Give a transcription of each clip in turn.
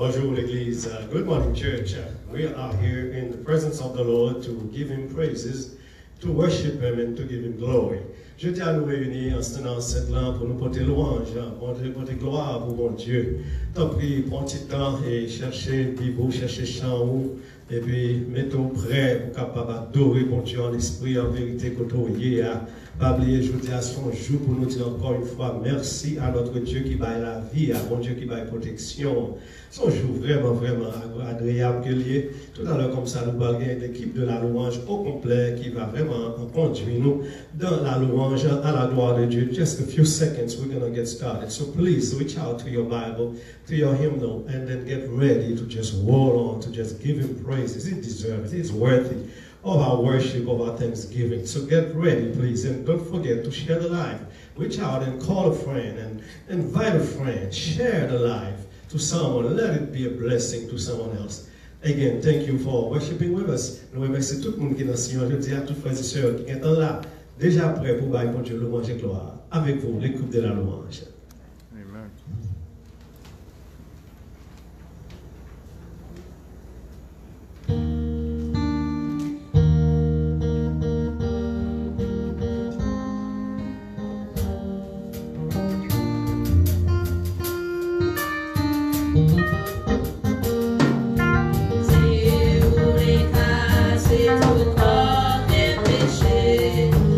Bonjour l'Église. Good morning, church. We are here in the presence of the Lord to give Him praises, to worship Him and to give Him glory. Je tiens à nous réunir en ce temps cette là pour nous porter louange, porter gloire pour mon Dieu. T'as pris, prends petit temps et chercher Bible, chercher chant et puis mettons prêt pour capable adorer mon Dieu en esprit, en vérité, côtoyer. Pas oublier, je vous dis à son jour pour nous dire encore une fois merci à notre Dieu qui baille la vie, à mon Dieu qui baille protection. Son jour vraiment, vraiment agréable que lié. Tout à l'heure, comme ça, nous allons gagner l'équipe de la louange au complet qui va vraiment conduire nous dans la louange à la gloire de Dieu. Just a few seconds, we're going to get started. So please reach out to your Bible, to your hymnal, and then get ready to just hold on, to just give Him praises. He deserves it. He's worthy of our worship, of our thanksgiving. So get ready, please, and don't forget to share the live. Reach out and call a friend and invite a friend. Share the live to someone. Let it be a blessing to someone else. Again, thank you for worshiping with us. Nous remercions tout le monde qui est dans le Seigneur. Je dis à toutes frères et sœurs qui sont là, déjà prêts pour bailler pour Dieu louange et gloire. Avec vous, l'écoute de la louange. Amen.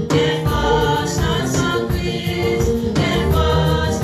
Quel force en son Christ, quelle force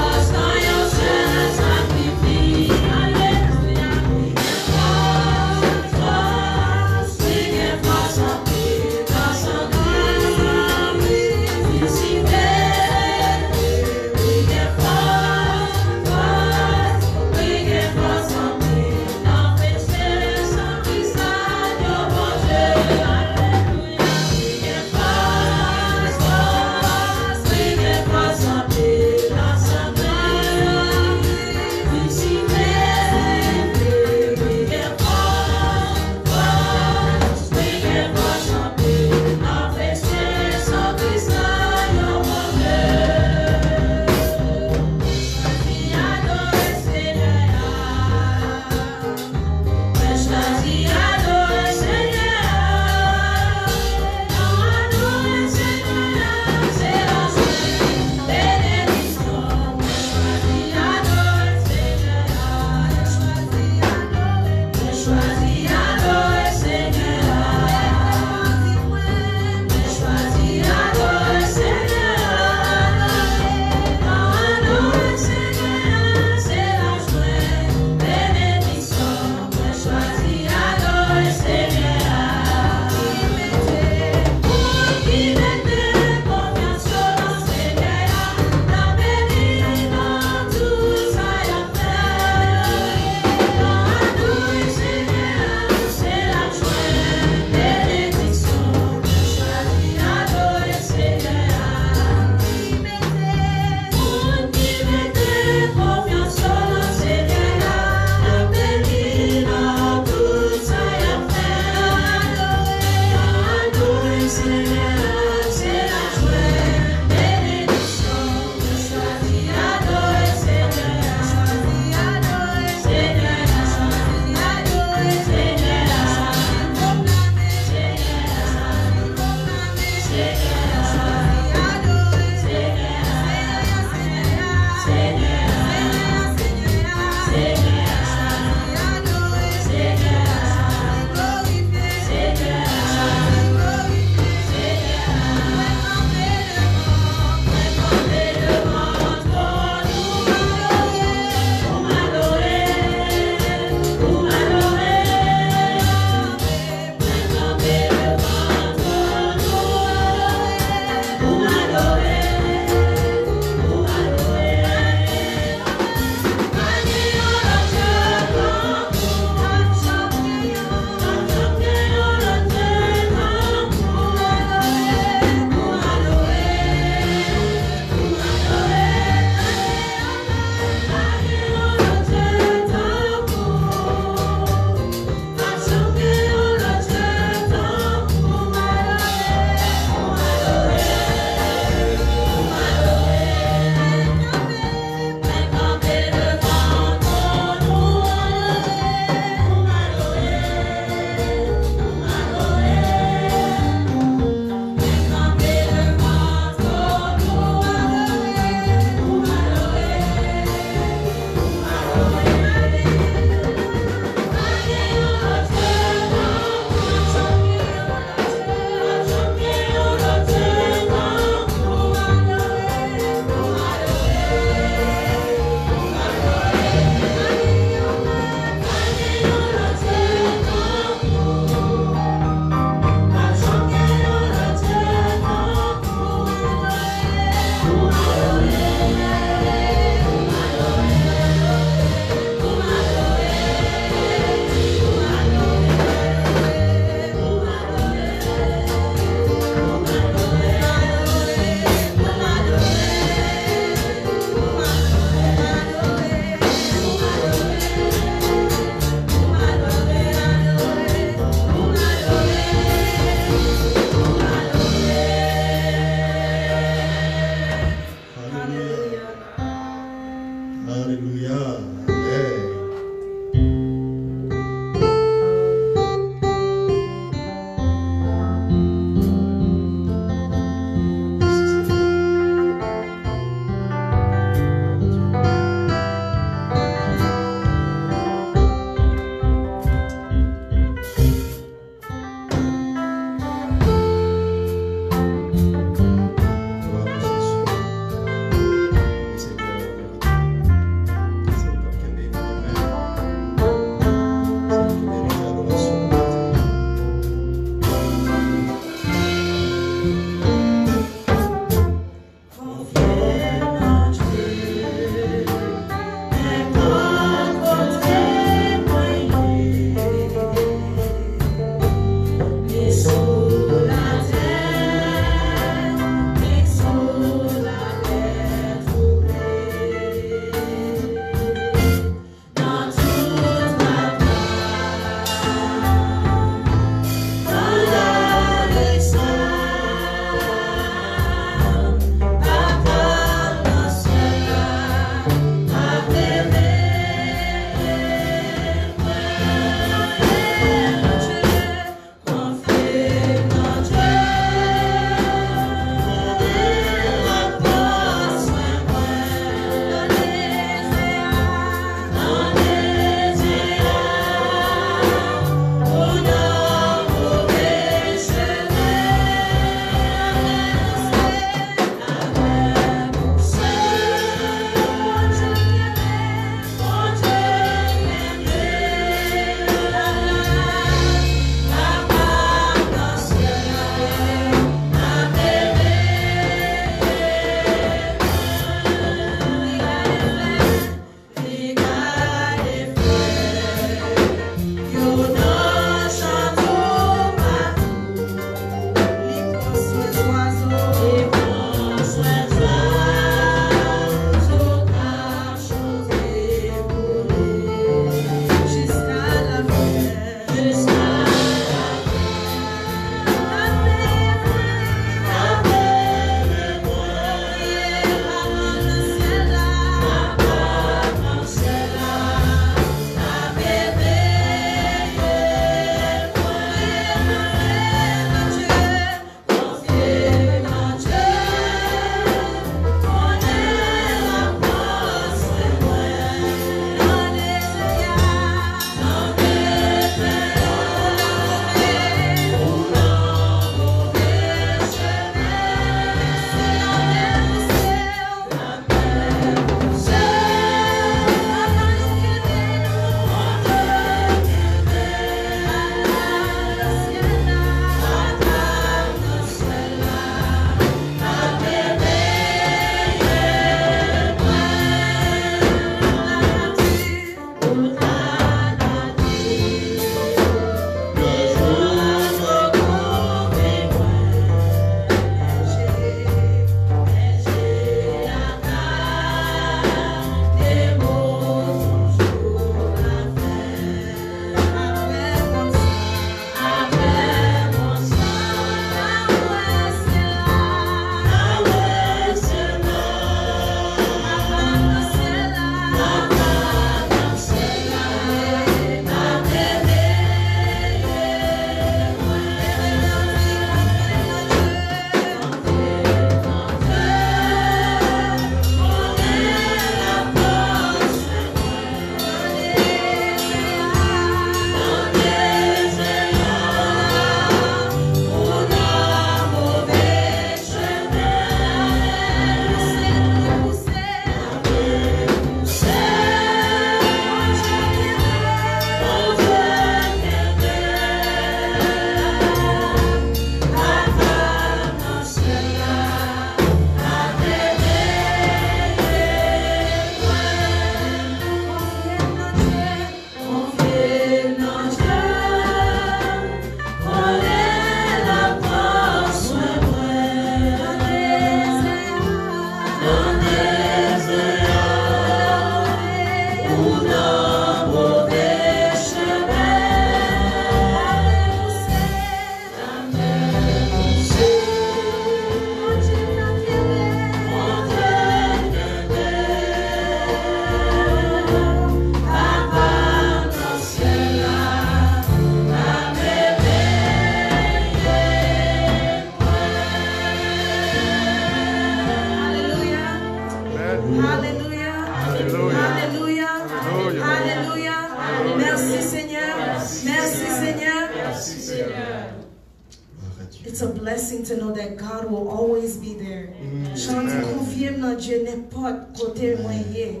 It's a blessing to know that God will always be there. Chante confirme dans Dieu n'importe côté moyen.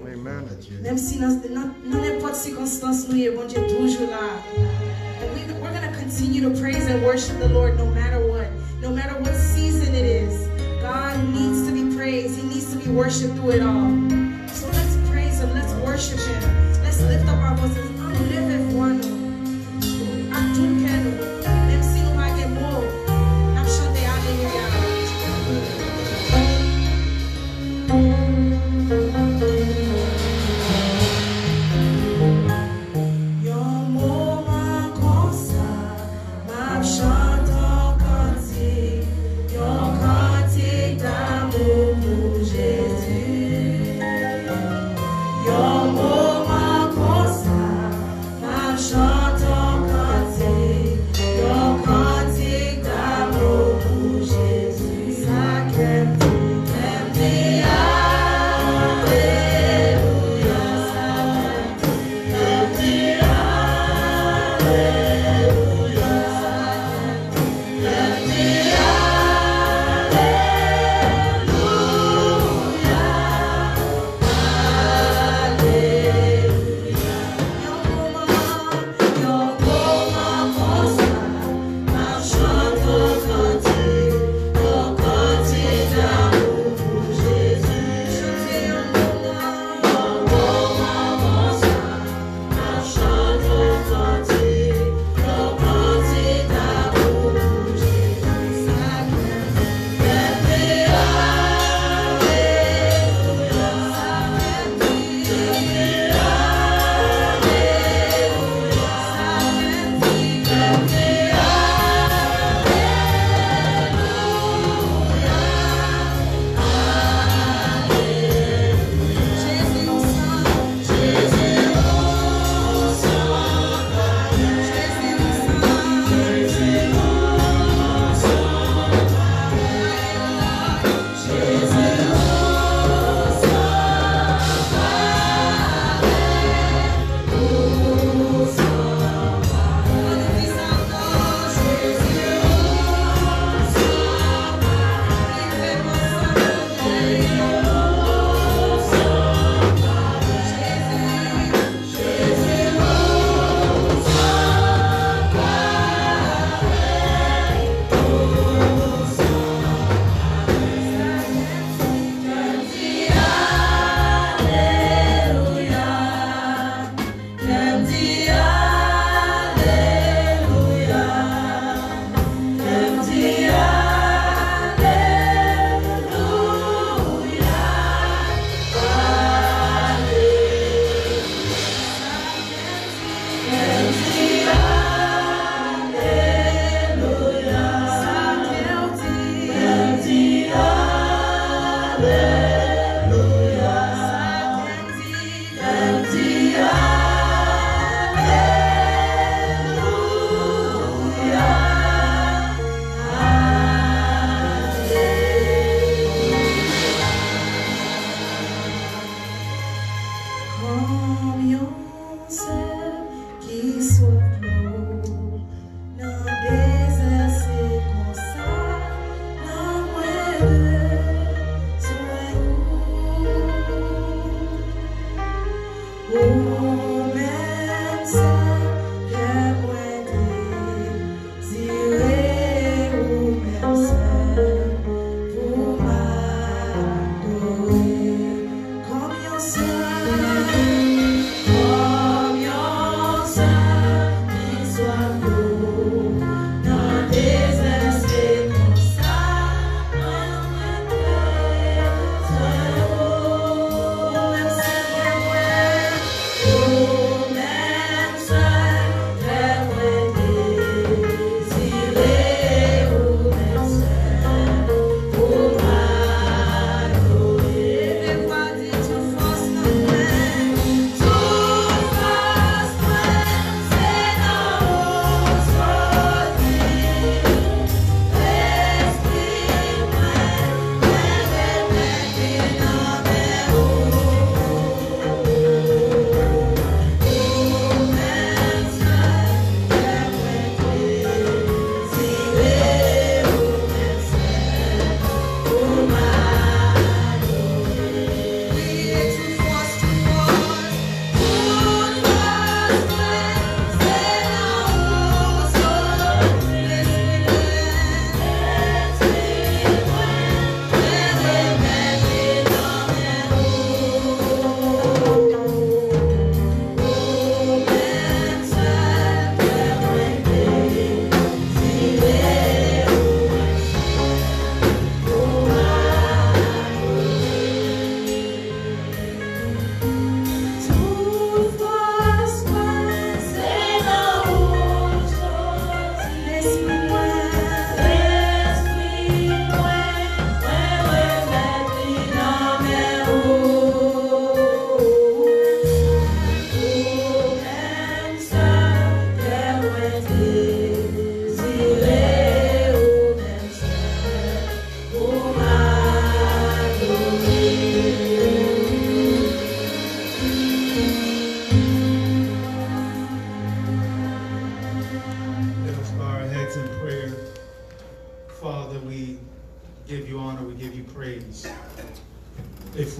Même si dans n'importe circonstance nous bon Dieu toujours là. And we're going to continue to praise and worship the Lord no matter what. No matter what season it is. God needs to be praised. He needs to be worshiped through it all. So let's praise Him. Let's worship Him. Let's lift up our voices. Enlevez voix nous. À tout cœur nous. Même si nous pas de mots. Shine.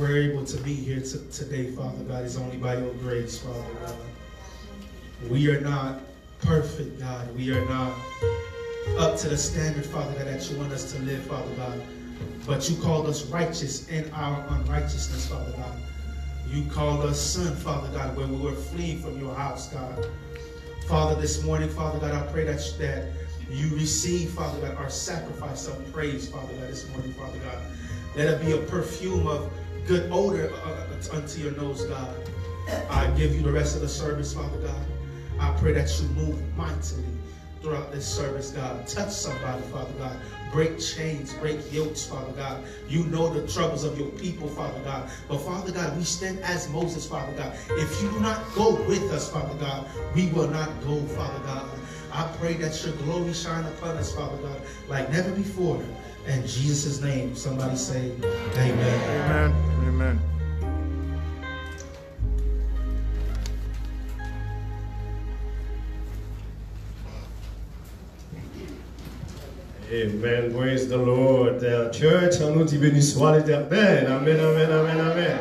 we're able to be here today, Father God, is only by your grace, Father God. We are not perfect, God. We are not up to the standard, Father God, that you want us to live, Father God. But you called us righteous in our unrighteousness, Father God. You called us son, Father God, when we were fleeing from your house, God. Father, this morning, Father God, I pray that you receive, Father God, our sacrifice of praise, Father God, this morning, Father God. Let it be a perfume of good odor unto your nose, God. I give you the rest of the service, Father God. I pray that you move mightily throughout this service, God. Touch somebody, Father God. Break chains, break yokes, Father God. You know the troubles of your people, Father God. But Father God, we stand as Moses, Father God. If you do not go with us, Father God, we will not go, Father God. I pray that your glory shine upon us, Father God, like never before. In Jesus' name, somebody say, amen. Amen. Amen. Amen. Praise the Lord. Church, on nous dit béni soit l'Éternel. Amen, amen, amen, amen.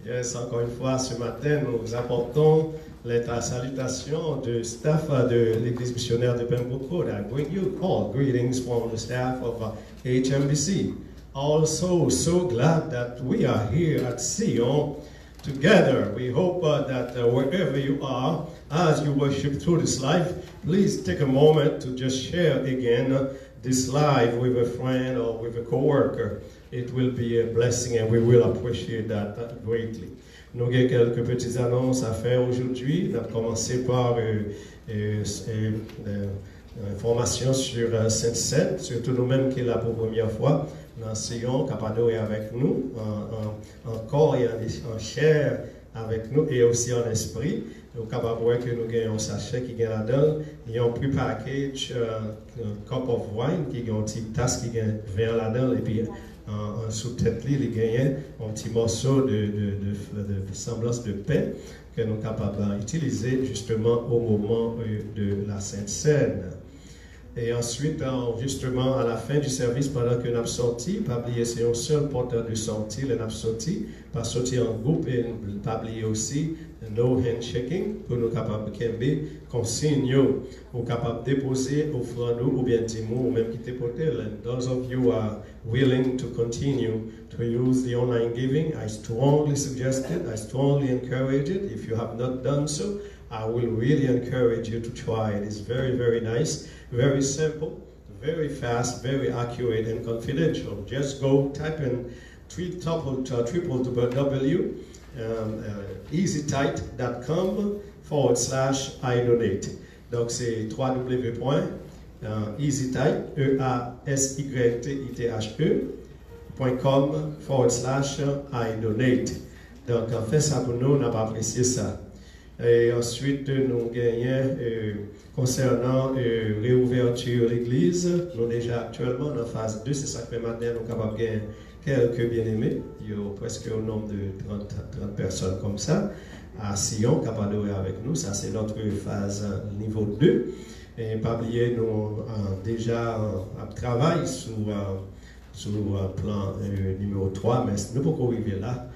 Yes, encore une fois, ce matin, nous apportons les salutations du staff de l'Église missionnaire de Pembroke Road. I bring you all greetings from the staff of HMBC. Also, so glad that we are here at Sion together. We hope that wherever you are, as you worship through this life, please take a moment to just share again this live with a friend or with a co-worker. It will be a blessing and we will appreciate that greatly. Nous avons quelques petites annonces à faire aujourd'hui. On a commencé par information sur Sainte-Seine, surtout nous-mêmes qui est là pour la première fois. Dans Sion, Capado est avec nous, en corps et en chair avec nous et aussi en esprit. Nous sommes capables de voir que nous avons un sachet qui est là-dedans. Il y a un pre-package, un cup of wine, qui a une petite tasse qui vient là-dedans. Et puis, en sous-tête, il y a un petit morceau de semblance de pain que nous sommes capables d'utiliser justement au moment de la Sainte Seine. Et ensuite, justement, à la fin du service, pendant que nous avons sorti, pas oublier, c'est un seul porteur de sortie, nous avons sorti, pas sorti en groupe, et pas oublier aussi, no handshaking, pour nous capables de consigne, ou capables de déposer, offrande ou bien dis-moi, ou même quitter porter. And those of you are willing to continue to use the online giving, I strongly suggest it, I strongly encourage it. If you have not done so, I will really encourage you to try it. It's very, very nice, very simple, very fast, very accurate and confidential. Just go type in easytype.com/idonate. Donc c'est www.easytype.com/idonate. Donc en fait ça pour nous, on n'a pas apprécié ça. Et ensuite, nous gagnons concernant réouverture de l'église. Nous déjà actuellement en phase 2, c'est ça que maintenant nous sommes capables de gagner quelques bien-aimés. Il y a presque au nombre de 30 personnes comme ça. À Sion, capables de avec nous. Ça, c'est notre phase niveau 2. Et pas oublier, nous déjà travaillons sur plan numéro 3, mais nous ne pouvons pas arriver là.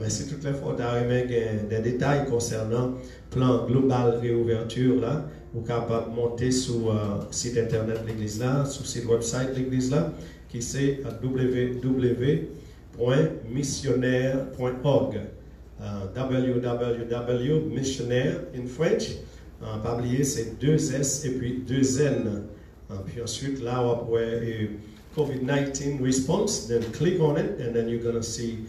Mais si toutes les fois des détails concernant le plan global réouverture là, vous êtes capable de monter sur le site internet de l'église là, sur le site website de l'église là, qui c'est www.missionnaire.org. www.missionnaire in French. Pas oublier, c'est 2 S et puis 2 N. Puis ensuite là, on va COVID-19 response, then click on it, and then you're gonna see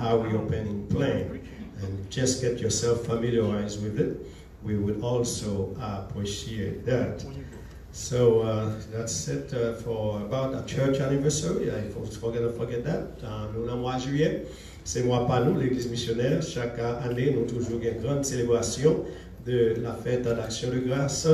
our reopening plan, and just get yourself familiarized with it. We would also appreciate that. So that's it for about our church anniversary. I forget that. Nous le mois de juillet, c'est mois pas nous, l'Église missionnaire. Chaque année, nous toujours une grande célébration de la fête d'action de grâce.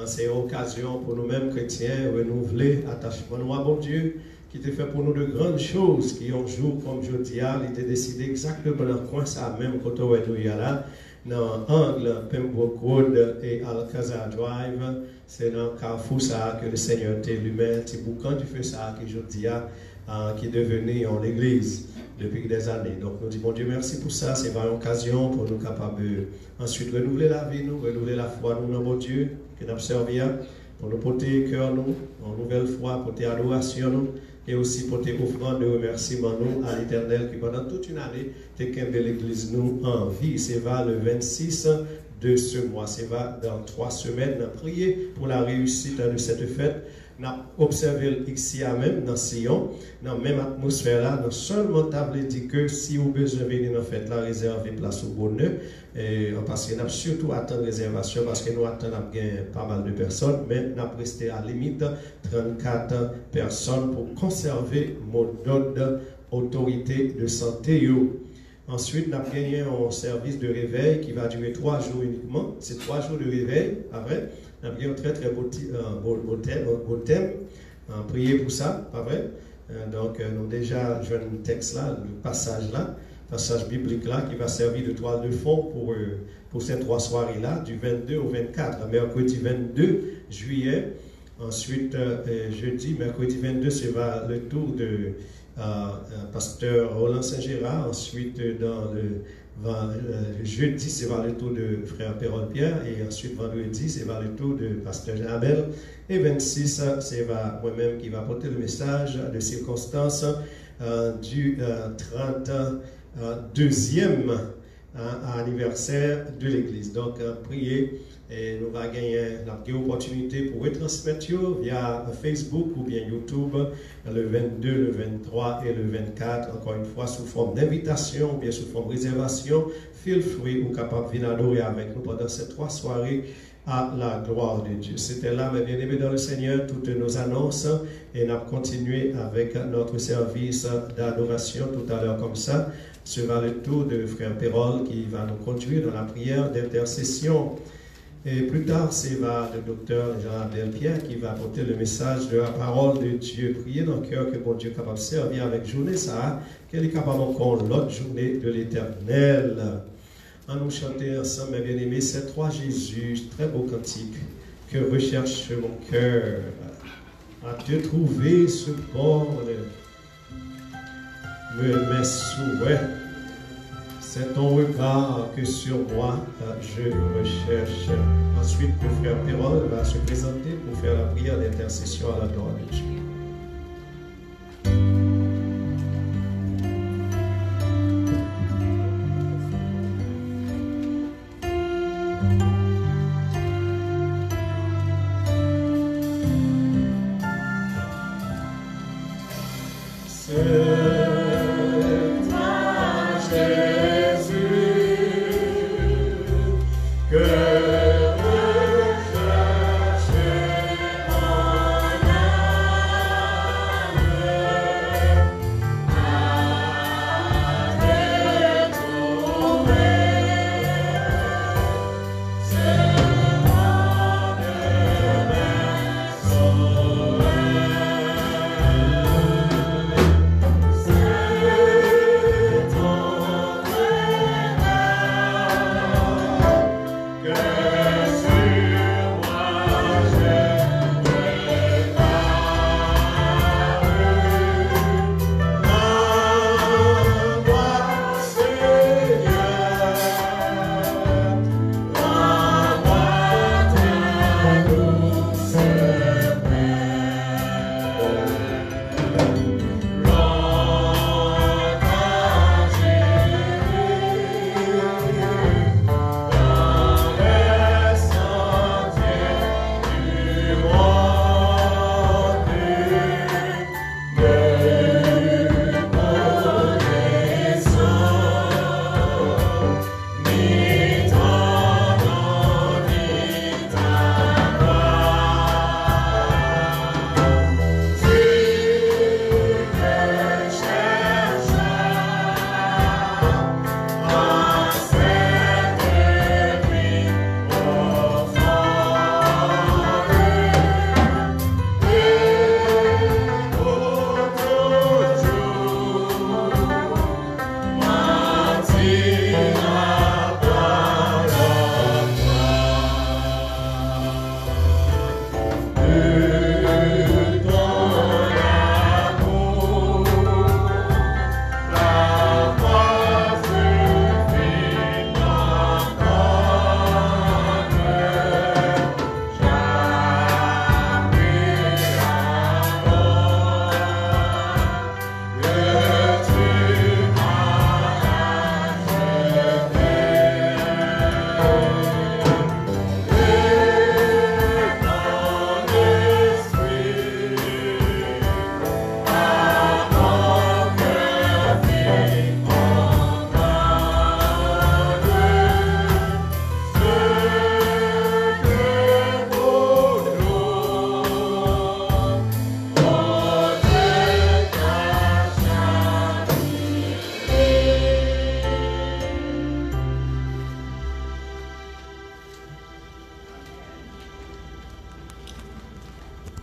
C'est une occasion pour nous-mêmes chrétiens renouveler l'attachement à bon Dieu qui te fait pour nous de grandes choses qui un jour comme jeudi il était décidé exactement dans le coin ça même quand on est là dans l'angle Pembroke Road et Alcazar Drive, c'est dans le carrefour ça que le Seigneur t'a lui-même, c'est pour quand tu fais ça que jeudi qui est devenue en l'église depuis des années. Donc nous disons, bon Dieu, merci pour ça. C'est une occasion pour nous capables ensuite renouveler la vie, nous, renouveler la foi, nous, mon Dieu, que nous avons servi, pour nous porter cœur, nous, en nouvelle foi, porter adoration, nous, et aussi porter offrande de remerciement, nous, à l'Éternel, qui pendant toute une année, t'es qu'un de l'église, nous, en vie. C'est va le 26 de ce mois. C'est va dans 3 semaines. Prier pour la réussite de cette fête. Nous avons observé ici même, dans Sion, dans la même atmosphère là, nous seulement t'avons dit que si vous besoin de venir dans la fête, la réserver place au bonheur, parce que nous avons surtout attendu réservation, parce que nous attendons pas mal de personnes, mais nous avons resté à limite 34 personnes pour conserver mon ordre autorité de santé. Ensuite, nous avons gagné un service de réveil qui va durer 3 jours uniquement. C'est 3 jours de réveil, après. Nous avons un très très beau thème. Priez pour ça, pas vrai? Donc, nous avons déjà joué un texte là, le passage biblique là, qui va servir de toile de fond pour ces 3 soirées-là, du 22 au 24. Mercredi 22 juillet. Ensuite, jeudi, mercredi 22, c'est le tour de pasteur Roland Saint-Gérard. Ensuite, dans le jeudi, c'est vers le tour de frère Pérol Pierre. Et ensuite, vendredi, c'est vers le tour de pasteur Jean-Abel. Et 26, c'est vers moi-même qui va porter le message de circonstance du 32e anniversaire de l'Église. Donc, priez. Et nous allons gagner l'opportunité pour retransmettre via Facebook ou bien YouTube le 22, le 23 et le 24, encore une fois sous forme d'invitation ou bien sous forme de réservation. Feel free ou capable de venir adorer avec nous pendant ces 3 soirées à la gloire de Dieu. C'était là, mes bien-aimés dans le Seigneur, toutes nos annonces et nous allons continuer avec notre service d'adoration tout à l'heure comme ça. Ce va le tour de frère Pérol qui va nous conduire dans la prière d'intercession. Et plus tard, c'est le docteur Jean-Abel Pierre qui va apporter le message de la parole de Dieu. Priez dans le cœur que bon Dieu est capable de servir avec journée ça, qu'elle est capable encore l'autre journée de l'éternel. En nous chanter ensemble, mes bien-aimés, c'est 3 Jésus, très beau cantique, que recherche mon cœur, à te trouver ce bord, mes souhaits. C'est ton regard que sur moi je recherche. Ensuite, le frère Pérol va se présenter pour faire la prière d'intercession à la gloire de Dieu.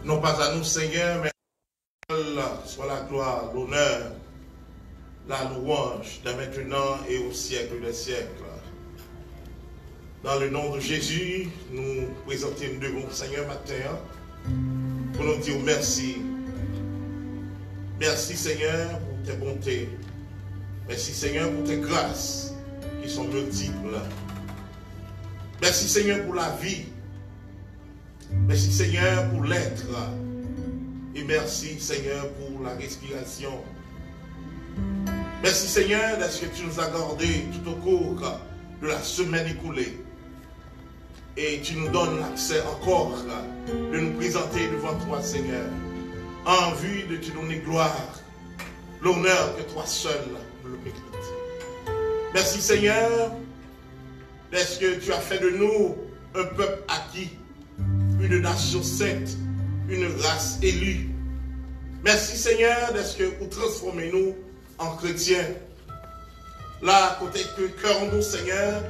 non pas à nous, Seigneur, mais soit la gloire, l'honneur, la louange, de maintenant et au siècle des siècles. Dans le nom de Jésus, nous présentons devant le Seigneur matin pour nous dire merci. Merci Seigneur pour tes bontés. Merci Seigneur pour tes grâces qui sont multiples. Merci Seigneur pour la vie. Merci Seigneur pour l'être. Et merci Seigneur pour la respiration. Merci Seigneur de ce que tu nous as gardé tout au cours de la semaine écoulée. Et tu nous donnes l'accès encore de nous présenter devant toi Seigneur, en vue de te donner gloire, l'honneur que toi seul le mérites. Merci Seigneur, parce que tu as fait de nous un peuple acquis, une nation sainte, une race élue. Merci Seigneur, parce que vous transformez nous en chrétiens. Là, côté que cœur nous Seigneur,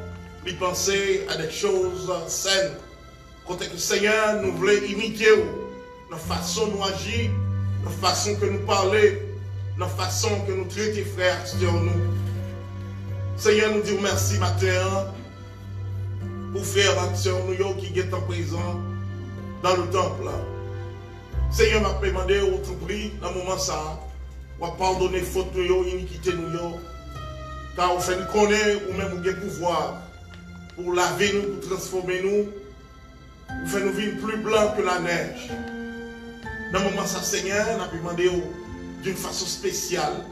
lui penser à des choses saines. Côté que Seigneur, nous voulons imiter la façon de nous agir, la façon que nous parler, la façon que nous traiter frères sur nous. Seigneur, nous disons merci matin pour frères et sœurs nous qui sont en présent dans le temple. Seigneur m'a demandé au tout prix dans le moment ça, on va pardonner faute nous, iniquité nous, car on fait nous connaître ou même au pouvoir pour laver nous, pour transformer nous, pour faire nous vivre plus blanc que la neige. Dans le moment ça, Seigneur, on a demandé d'une façon spéciale,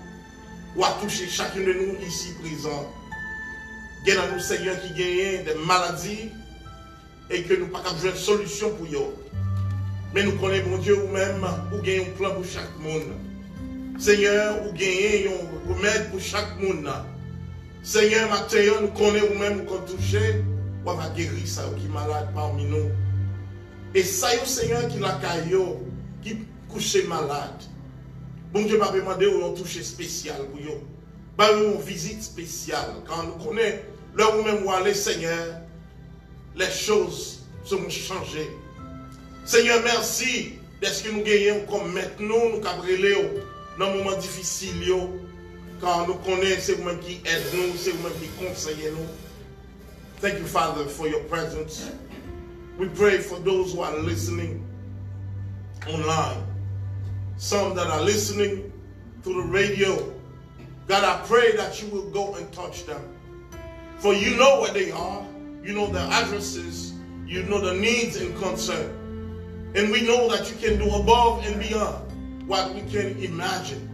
ou à toucher chacun de nous ici présents. Il y a nous, Seigneur, qui gagnent des maladies et que nous n'avons pas besoin de solution pour eux. Mais nous connaissons, bon Dieu, ou même, ou gagnons un plan pour chaque monde. Seigneur, ou gagnons un remède pour chaque monde. Seigneur, matin, nous connaissons ou même qu'on touche, on va guérir ça qui est malade parmi nous. Et ça, Seigneur, qui l'a caillou, qui couche malade. Bon Dieu m'a demandé où on touche spécial pour eux. Bah, une visite spéciale. Quand nous connaissons, là où même où aller, Seigneur, les choses seront changées. Seigneur, merci d'être que nous gagnons comme maintenant, nous cabrelons dans un moment difficile. Car nous connaissons, c'est vous-même qui aide nous, c'est vous-même qui conseille nous. Thank you, Father, for your presence. We pray for those who are listening online. Some that are listening to the radio. God, I pray that you will go and touch them. For you know where they are. You know their addresses. You know the needs and concern. And we know that you can do above and beyond what we can imagine.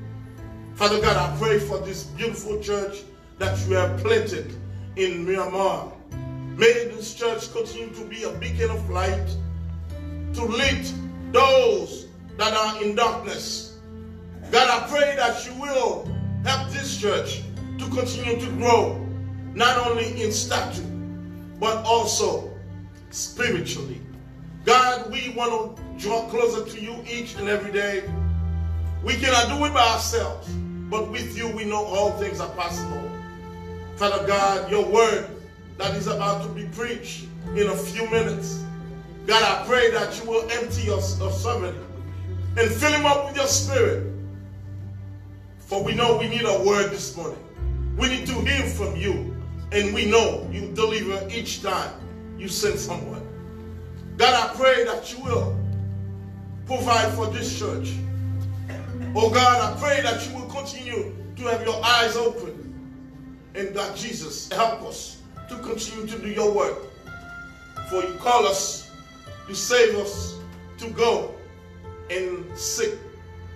Father God, I pray for this beautiful church that you have planted in Myanmar. May this church continue to be a beacon of light to lead those that are in darkness. God, I pray that you will help this church to continue to grow, not only in stature, but also spiritually. God, we want to draw closer to you each and every day. We cannot do it by ourselves, but with you we know all things are possible. Father God, your word that is about to be preached in a few minutes. God, I pray that you will empty your servant and fill him up with your spirit. For we know we need a word this morning. We need to hear from you. And we know you deliver each time you send someone. God, I pray that you will provide for this church. Oh God, I pray that you will continue to have your eyes open. And God, Jesus, help us to continue to do your work. For you call us to save us, to go and seek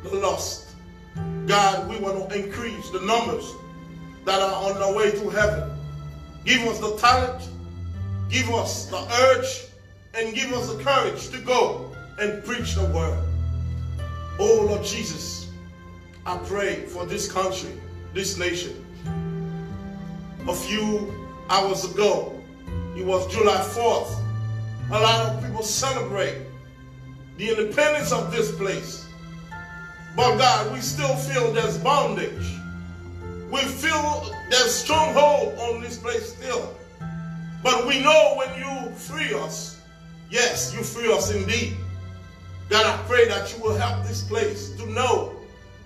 the lost. God, we want to increase the numbers that are on their way to heaven. Give us the talent, give us the urge, and give us the courage to go and preach the word. Oh Lord Jesus, I pray for this country, this nation. A few hours ago, it was July 4th. A lot of people celebrate the independence of this place. But God, we still feel there's bondage. We feel there's stronghold on this place still. But we know when you free us, yes, you free us indeed. God, I pray that you will help this place to know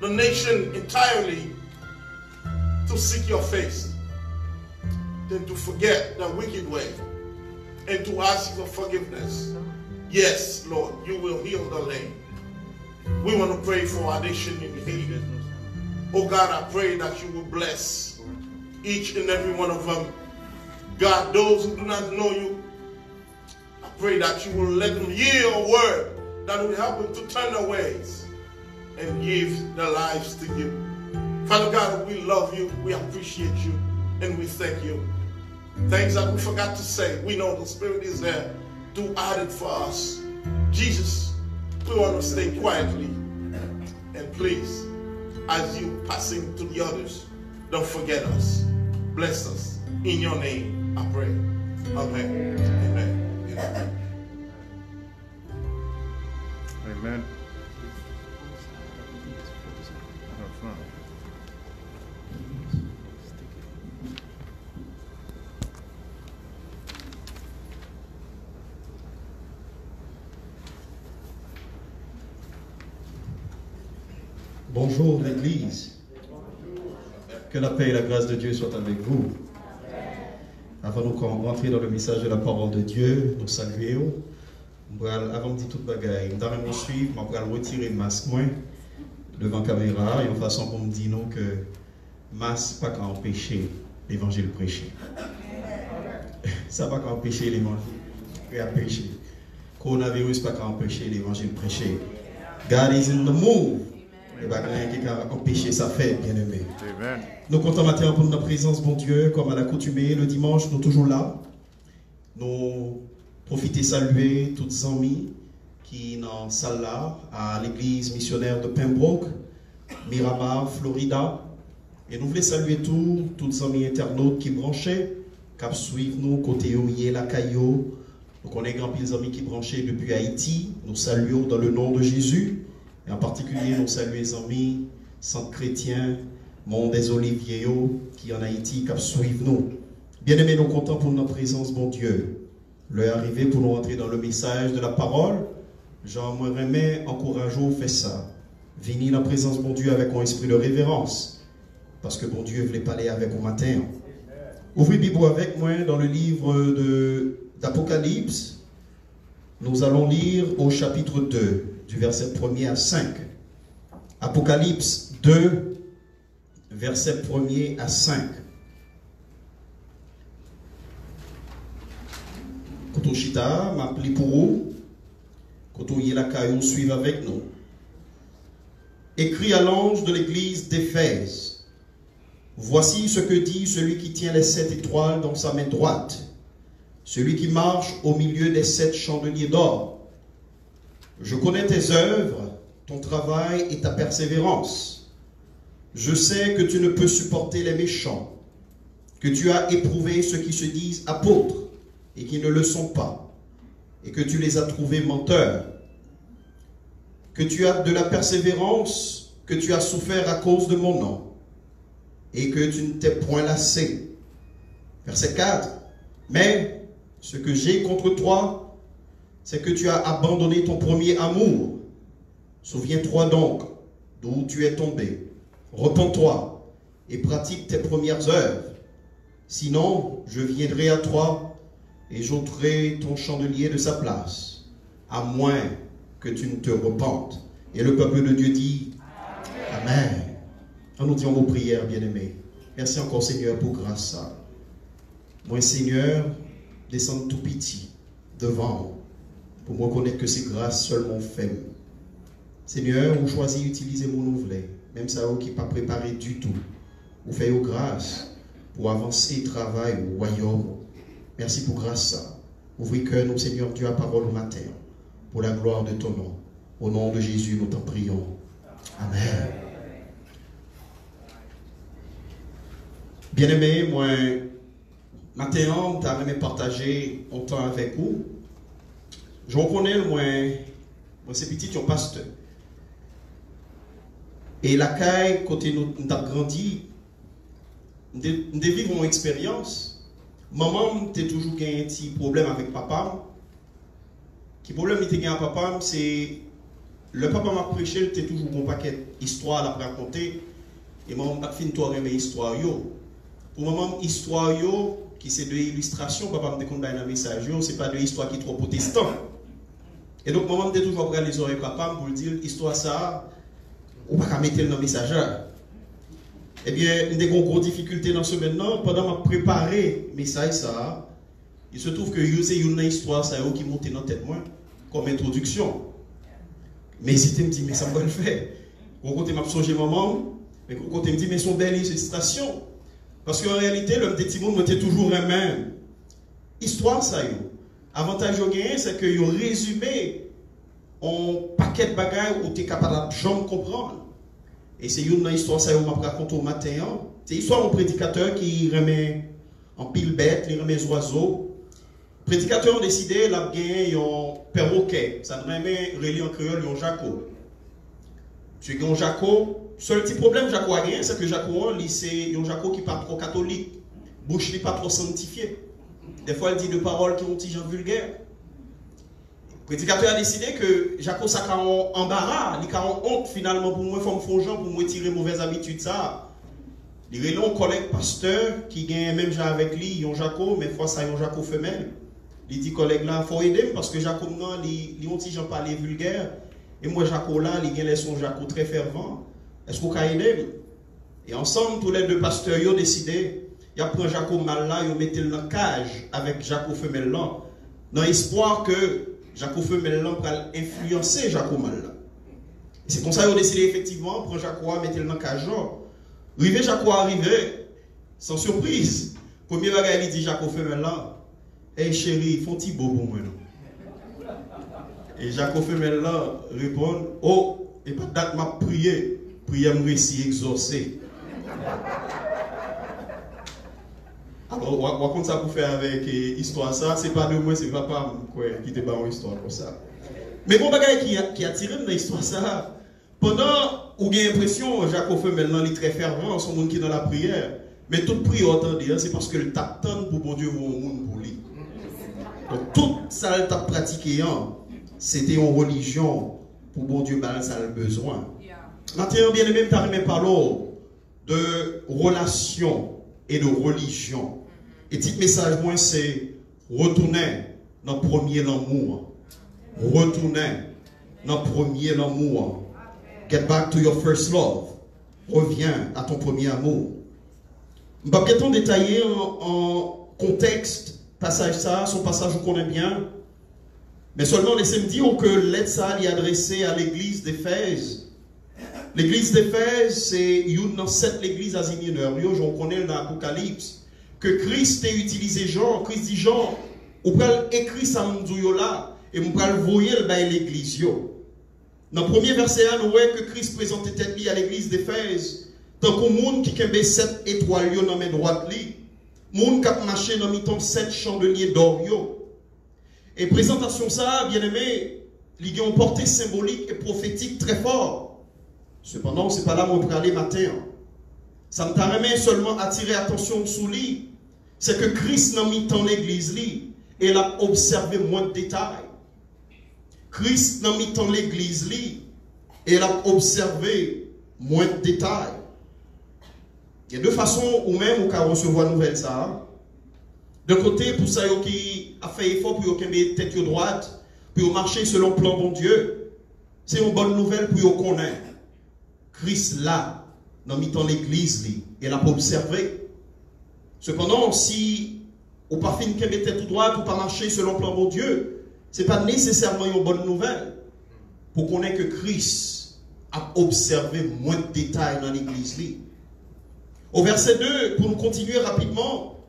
the nation entirely to seek your face, then to forget the wicked way and to ask for forgiveness. Yes, Lord, you will heal the land. We want to pray for our nation in Haiti. Oh God, I pray that you will bless each and every one of them. God, those who do not know you, I pray that you will let them hear a word that will help them to turn their ways and give their lives to you. Father God, we love you, we appreciate you, and we thank you. Things that we forgot to say, we know the Spirit is there to add it for us. Jesus, we want to stay quietly. And please, as you passing to the others, don't forget us. Bless us. In your name, I pray. Amen. Amen. Amen. Amen. Bonjour l'Église. Que la paix et la grâce de Dieu soient avec vous. Avant de rentrer dans le message de la parole de Dieu, nous saluons. Avant de dire toute bagaille, nous allons suivre, je vais retirer le masque devant la caméra et en façon pour me dire non que le masque pas qu'à empêcher l'évangile prêché. Ça va pas qu'à empêcher l'évangile prêché. Coronavirus pas qu'à empêcher l'évangile prêché. God is in the move. Et bien, rien qui a empêché sa fête, bien aimé. Nous comptons matin pour notre présence, bon Dieu, comme à l'accoutumée, le dimanche, nous toujours là. Nous profitons saluer toutes les amis qui sont dans la salle là, à l'église missionnaire de Pembroke, Miramar, Florida. Et nous voulons saluer toutes les amis internautes qui branchaient, qui suivent nous, côté Oye, la Caillou. Nous connaissons grand pile amis qui branchaient depuis Haïti. Nous saluons dans le nom de Jésus. Et en particulier, nous saluons les amis, centres chrétiens, Mont des Oliviers, qui en Haïti, qui suivent nous. Bien aimés, nous comptons pour notre présence, bon Dieu. L'heure est arrivée pour nous rentrer dans le message de la parole. J'aimerais encourager, fait ça. Venez dans la présence, bon Dieu, avec un esprit de révérence. Parce que bon Dieu voulait parler avec au matin. Ouvrez Bible avec moi dans le livre d'Apocalypse. Nous allons lire au chapitre 2. Du verset 1er à 5. Apocalypse 2, verset 1er à 5. Koto Chita, m'appli pour vous. Koto Yelakayo, suivent avec nous. Écrit à l'ange de l'église d'Éphèse. Voici ce que dit celui qui tient les 7 étoiles dans sa main droite. Celui qui marche au milieu des 7 chandeliers d'or. Je connais tes œuvres, ton travail et ta persévérance. Je sais que tu ne peux supporter les méchants, que tu as éprouvé ceux qui se disent apôtres et qui ne le sont pas, et que tu les as trouvés menteurs, que tu as de la persévérance, que tu as souffert à cause de mon nom, et que tu ne t'es point lassé. Verset 4. Mais ce que j'ai contre toi, c'est que tu as abandonné ton premier amour. Souviens-toi donc d'où tu es tombé. Repens-toi et pratique tes premières œuvres. Sinon, je viendrai à toi et j'ôterai ton chandelier de sa place, à moins que tu ne te repentes. Et le peuple de Dieu dit Amen. Nous disons vos prières, bien-aimés. Merci encore, Seigneur, pour grâce. Moi, Seigneur, descends tout pitié devant pour me reconnaître que c'est grâce seulement fait. Seigneur, vous choisissez d'utiliser mon nouvel, même ça qui n'est pas préparé du tout. Vous faites grâce pour avancer le travail au royaume. Merci pour grâce ça. Ouvrez cœur, nous, Seigneur Dieu, à parole au matin, pour la gloire de ton nom. Au nom de Jésus, nous t'en prions. Amen. Bien-aimé, moi, maintenant, je vais partager un temps avec vous. Je reconnais, moi c'est petit, je suis pasteur. Et la caille, côté nous avons grandi, nous vivons mon expérience. Maman, tu as toujours eu un petit problème avec papa. Le problème que tu as avec papa, c'est le papa m'a prêché, il était toujours un paquet d'histoires à raconter. Et moi, je n'ai pas fini de mes histoires. Pour moi, histoire qui c'est de illustration, papa me dit qu'on a un message, ce n'est pas de histoire qui est trop protestant. Et donc, moi, je toujours prendre les oreilles papa pour dire, histoire ça, on ne peut pas mettre dans le message. Eh bien, une des grosses difficultés dans ce maintenant, pendant que je préparé le message ça, il se trouve que c'est une histoire ça, qui monte dans la tête moi, comme introduction. Mais si tu me dis, mais ça va le faire. Au côté, je m'a changé maman, mais au côté, me dit, mais son belle illustration. Parce qu'en réalité, l'homme des petits mondes était toujours un même. Histoire, ça y est. Avantage au gain, c'est que yo résumé un paquet de bagages où tu es capable de jamais comprendre. Et c'est une histoire, ça y est, on m'a raconté au matin. C'est l'histoire d'un prédicateur qui remet en pile bête, il remet les oiseaux. Le prédicateur a décidé, il a gagné un perroquet. Ça remet relié en créole, un jaco. Tu as un jaco. Seul petit problème Jaco a gagné, c'est que Jaco, c'est un Jaco qui n'est pas trop catholique, bouche n'est pas trop sanctifiée. Des fois, il dit des paroles qui ont des gens vulgaires. Le prédicateur a décidé que Jaco ça a un embarras, il a une honte finalement pour moi, pour moi tirer mauvaise habitude ça. Il y a un collègue pasteur qui gagne même avec lui, un Jaco, mais fois ça un Jaco femelle. Il dit collègue là, il faut aider parce que Jaco non, il ont des gens parler vulgaire. Et moi Jaco là, il gagne son Jaco très fervent. Est-ce qu'on peut aider? Et ensemble, tous les deux pasteurs ont décidé, ils prennent Jaco mal là, ils mettent dans la cage avec Jaco femelle là, dans l'espoir que Jaco femelle là va influencer Jaco mal là. C'est comme ça qu'ils ont décidé effectivement, prendre Jaco, mettre dans la cage là. Rivé Jaco arrivé, sans surprise. Premier bagage, il dit Jaco femelle là, hey chérie, font-ils beau pour moi non? Et Jaco femelle là répond, oh, et pas date m'a prié. Prière me récit exaucé. Alors, on raconte ça pour faire avec histoire ça. C'est pas de moi, c'est papa qui te bat une histoire comme ça. Mais bon bagage qui a tiré dans l'histoire ça. Pendant où il y a l'impression, Jacques fait maintenant il est très fervent, son monde qui est dans la prière. Mais toute prière entendue, c'est parce que le t'attend pour bon Dieu ou au monde pour lui. Donc tout ça le t'a pratiqué, c'était une religion pour bon Dieu ça a le besoin. Maintenant, bien aimé, tu as parlé de relation et de religion. Et petit message, moi, c'est retourner dans le premier amour. Retourner dans le premier amour. Get back to your first love. Reviens à ton premier amour. Je ne vais pas peut-être détailler en contexte, passage ça, son passage qu'on connaît bien. Mais seulement laissez-moi dire que l'aide ça est adressée à l'église d'Éphèse. L'église d'Éphèse, c'est une dans 7 églises asies mineures. On connaît dans l'Apocalypse que Christ a utilisé Jean. Christ dit Jean, on peut écrire ça là et on peut voyer l'église. Dans le premier verset, on voit que Christ présentait tête à l'église d'Éphèse. Tant qu'au monde qui a 7 étoiles dans mes droites, le monde qui a marché dans mes 7 chandeliers d'or. Et présentation ça, bien aimé, il y a une portée symbolique et prophétique très forte. Cependant, ce n'est pas là où on peut aller matin. Ça ne t'a jamais seulement attiré l'attention sous lui. C'est que Christ n'a mis dans l'église et il a observé moins de détails. Christ n'a mis dans l'église et il a observé moins de détails. Il y a deux façons ou même où on peut recevoir nouvelle ça. De côté, pour ça qui a fait effort pour qu'il ait tête droite, pour marcher selon le plan bon Dieu, c'est une bonne nouvelle pour qu'on connaisse. Christ là, dans l'église, il a observé. Cependant, si on pas fin qu'elle était tout droit, ou pas marcher selon le plan de Dieu, ce n'est pas nécessairement une bonne nouvelle. Pour qu'on ait que Christ a observé moins de détails dans l'église. Au verset 2, pour nous continuer rapidement,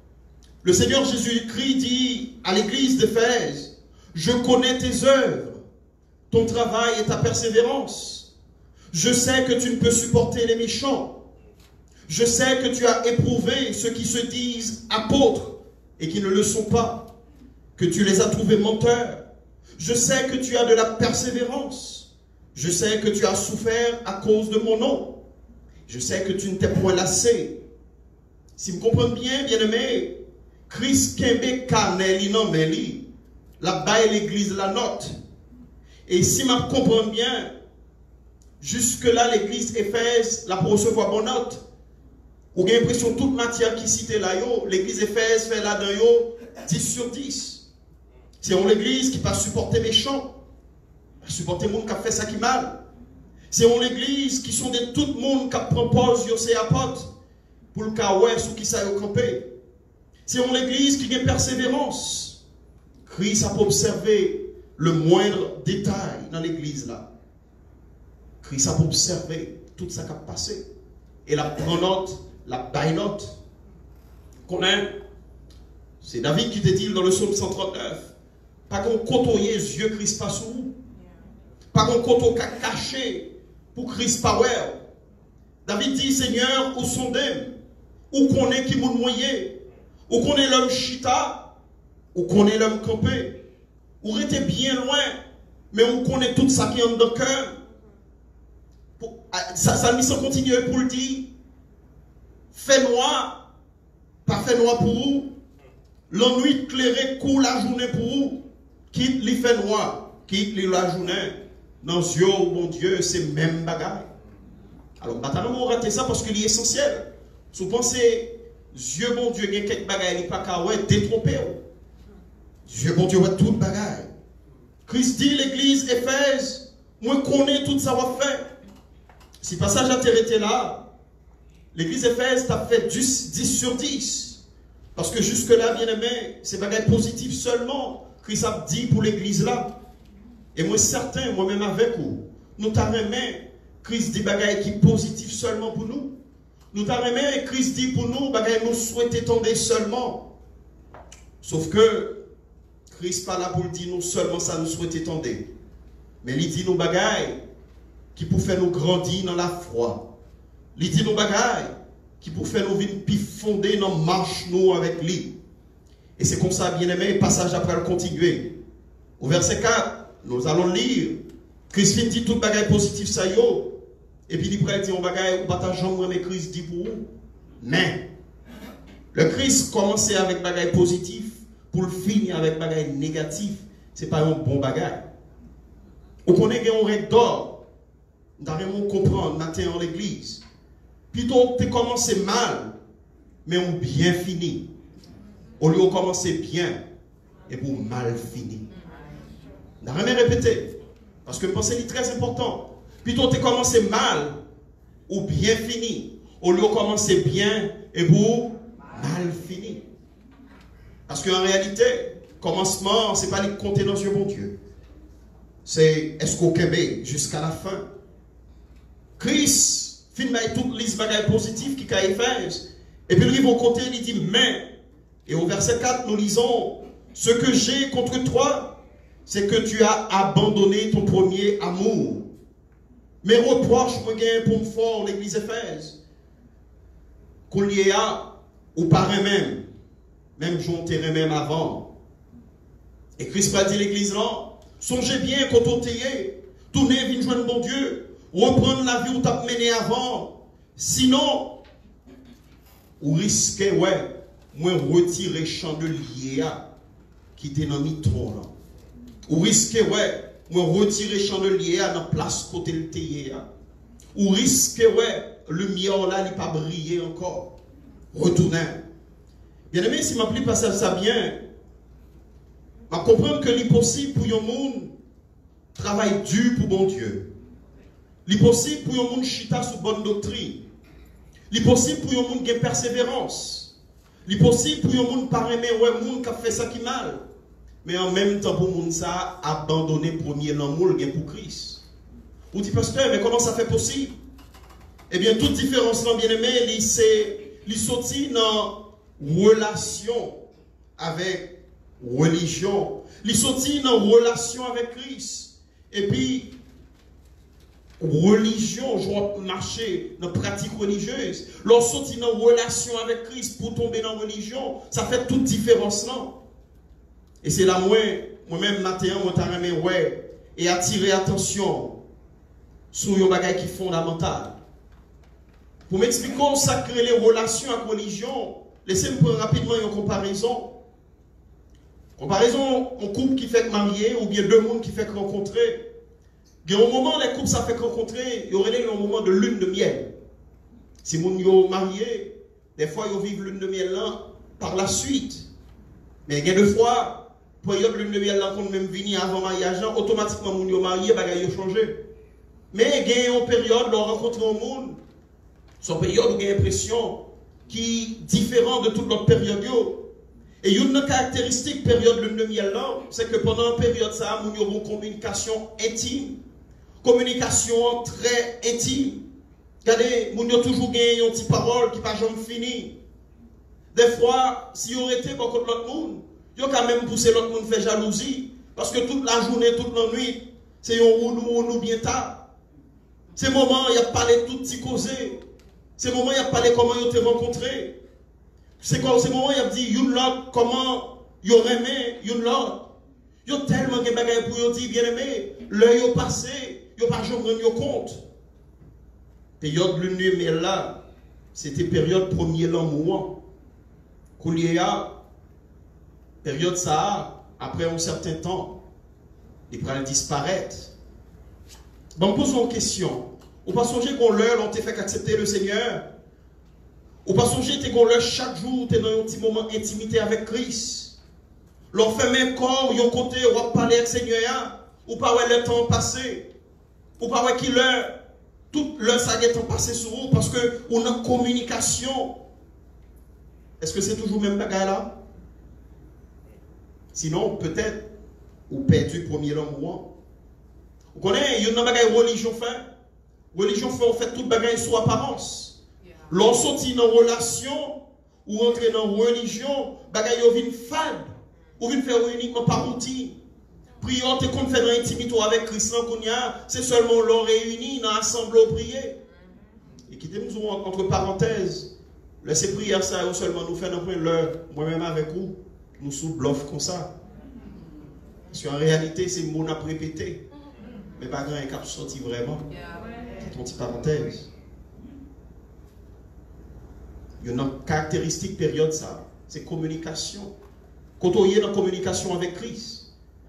le Seigneur Jésus-Christ dit à l'église d'Éphèse, je connais tes œuvres, ton travail et ta persévérance. Je sais que tu ne peux supporter les méchants. Je sais que tu as éprouvé ceux qui se disent apôtres et qui ne le sont pas, que tu les as trouvés menteurs. Je sais que tu as de la persévérance. Je sais que tu as souffert à cause de mon nom. Je sais que tu ne t'es point lassé. Si vous comprenez bien, bien-aimé, Christ Kembe Carnel, la baille l'église la note. Et si je comprends bien, Jusque-là, l'église Éphèse, là pour recevoir bonne note. Ou avez l'impression que toute matière qui cite là, l'église Éphèse fait là-dedans 10 sur 10. C'est une église qui ne peut pas supporter méchants, pas supporter les gens qui ont fait ça qui mal. C'est une église qui sont de tout le monde qui propose ses apôtres pour le cas où est-ce qui s'est campé. C'est une église qui a persévérance. Christ a observé le moindre détail dans l'église là. Christ a observé tout ça qui a passé. Et la prend note, la baille note. C'est David qui te dit dans le psaume 139, pas qu'on côtoie les yeux Christ pas sous vous. Pas qu'on côtoie caché pour Christ power. David dit, Seigneur, où sont des? Où connaît qui moun moyen? Où connaît l'homme chita? Où connaît l'homme campé? Où était bien loin, mais où connaît tout ça qui est en dans le cœur? Ça mission continue pour le dire. Fait noir, pas fait noir pour vous. L'ennui clairé coule la journée pour vous. Quitte les fait noir, quitte les la journée. Dans les yeux, mon Dieu, c'est même bagaille. Alors, bataille, on rate ça parce qu'il est essentiel. Si vous pensez, Dieu, mon Dieu, il y a quelques bagailles, il n'est pas qu'à détromper. Dieu, mon Dieu, il y a tout bagaille. Christ dit, l'église Éphèse, moi, connais tout ça va faire. Si passage a été là, l'église Éphèse t'a fait 10 sur 10. Parce que jusque-là, bien aimé, c'est bagaille positif seulement. Christ a dit pour l'église là. Et moi, certain, moi-même avec vous, nous t'avons Christ dit bagaille qui est positif seulement pour nous. Nous t'avons Christ dit pour nous, bagaille nous souhaitons tomber seulement. Sauf que Christ pas là pour dire nous seulement ça nous souhaitons tomber. Mais il dit nous bagaille qui pour faire nous grandir dans la foi. Il dit nous bagaille qui pour faire nous venir plus fonder dans marche nous avec lui. Et c'est comme ça, bien aimé, passage après le continuer. Au verset 4, nous allons lire. Christ dit tout bagaille positif ça yo. Et puis il dit on bagaille ou pas jambe mais Christ dit pour vous. Mais le Christ commençait avec bagaille positif pour le finir avec bagaille négatif. C'est pas un bon bagaille. On connaît qu'il y a une règle d'or. Nous devons comprendre matin en l'église. Plutôt tu commencé mal, mais on bien fini. Au lieu de commencer bien et pour mal finir. Nous devons répéter. Parce que penser est très important. Plutôt tu commencé mal ou bien fini. Au lieu de commencer bien et pour mal fini. Parce qu'en réalité, commencement, ce n'est pas les compter dans Dieu, bon Dieu. C'est est-ce qu'on kébé jusqu'à la fin. Christ filme toutes les bagages positifs qui a Éphèse. Et puis il va compter, il dit mais. Et au verset 4, nous lisons ce que j'ai contre toi, c'est que tu as abandonné ton premier amour. Mes reproches me gagnent pour me fort l'église Éphèse. Qu'on y a, ou paraît même j'en t'ai même avant. Et Christ va dire l'église là, songez bien quand on t'ayait, tournez, venez joindre mon Dieu, reprendre la vie où t'as mené avant. Sinon, ou risquez, ouais, moi retirer chandelier qui était dans le mitron là. Ou risquez, ouais, moi retirer chandelier dans la place côté le théier. Ou risquez, ouais, le lumière là, il pas briller encore. Retournez. Bien aimé, si ma pli passe ça bien, je comprends que c'est possible pour un monde travailler dur pour bon Dieu. C'est possible pour un monde chita sous bonne doctrine. C'est possible pour un monde qui a persévérance. C'est possible pour un monde pas aimer ouais monde qui a fait ça qui mal. Mais en même temps pour monde ça abandonner premier l'amour pour Christ. Vous dites pasteur, mais comment ça fait possible? Eh bien toute différence là bien aimé, c'est sorti dans relation avec religion. Il sorti dans relation avec Christ. Et puis, religion, je vais marcher dans pratique religieuse. Lorsqu'on sorti dans relation avec Christ pour tomber dans religion, ça fait toute différence là. Et c'est là moi-même matin, moi t'arrêter ouais et attirer attention sur un bagage qui est fondamental. Pour m'expliquer ça crée les relations avec religion, laissez-moi prendre rapidement une comparaison. Comparaison, un couple qui fait marier ou bien deux mondes qui fait rencontrer. Il y a un moment, les couples, ça fait rencontrer, il y aurait un moment de lune de miel. Si vous êtes marié, des fois, ils vivent lune de miel là par la suite. Mais il y a des fois, période lune de miel là, qu'on même venu avant mariage, automatiquement, vous êtes marié, ils ont changé. Mais il y a une période, où on rencontre un monde, c'est une période où il y a une impression qui est différente de toute notre période. Et une caractéristique période lune de miel là, c'est que pendant une période ça, nous avons une communication intime. Communication très intime. Regardez, nous avons toujours gagné une petite parole qui n'a pas jamais fini. Des fois, si on était contre l'autre monde, il y a quand même poussé l'autre monde faire jalousie. Parce que toute la journée, toute la nuit, c'est un ou bien tard. Ces moments, il y a parlé tout petit causé. Ces moments, il y a parlé comment ils t'ont rencontré. C'est quoi, ces moments, il y a dit, une l'autre, comment ils ont aimé, une l'autre. Il y a tellement de bagages pour dire, bien aimé, l'œil au passé, il n'y a pas jamais rendu compte. Période lune de miel là, c'était période premier l'amour. Kouliya, période ça, après un certain temps, il va disparaître. Bon, posons une question. Ou pas songer qu'on l'heure, on t'a fait accepter le Seigneur. Ou pas songer qu'on l'heure chaque jour, tu es dans un petit moment d'intimité avec Christ. L'on fait même corps, yon côté, on va parler avec le Seigneur. Ou pas ouais le temps passé. Ou pas ouais qui l'heure. Tout l'heure ça est temps passé sur vous parce que on a communication. Est-ce que c'est toujours le même bagage là? Sinon, peut-être, ou perdu le premier l'amour. Vous connaissez, il y a une bagage religion fait. Religion fait, on fait toute bagage sous apparence. L'on sortit dans relation ou entrer dans religion, bagage yo vin fade. Ou vin faire uniquement par outil. Prière, te qu'on fait dans l'intimité avec Christ, c'est seulement l'on réunit dans l'assemblée au prier. Et quittez-nous entre parenthèses. Laissez prière ça, ou seulement nous faire un point l'heure, moi-même avec vous, nous sous bluff comme ça. Parce qu'en réalité, c'est mon à répéter. Mais pas grand cap sorti vraiment. C'est une petite parenthèse. Il y a une caractéristique période ça, c'est communication. Quand on est dans la communication avec Christ.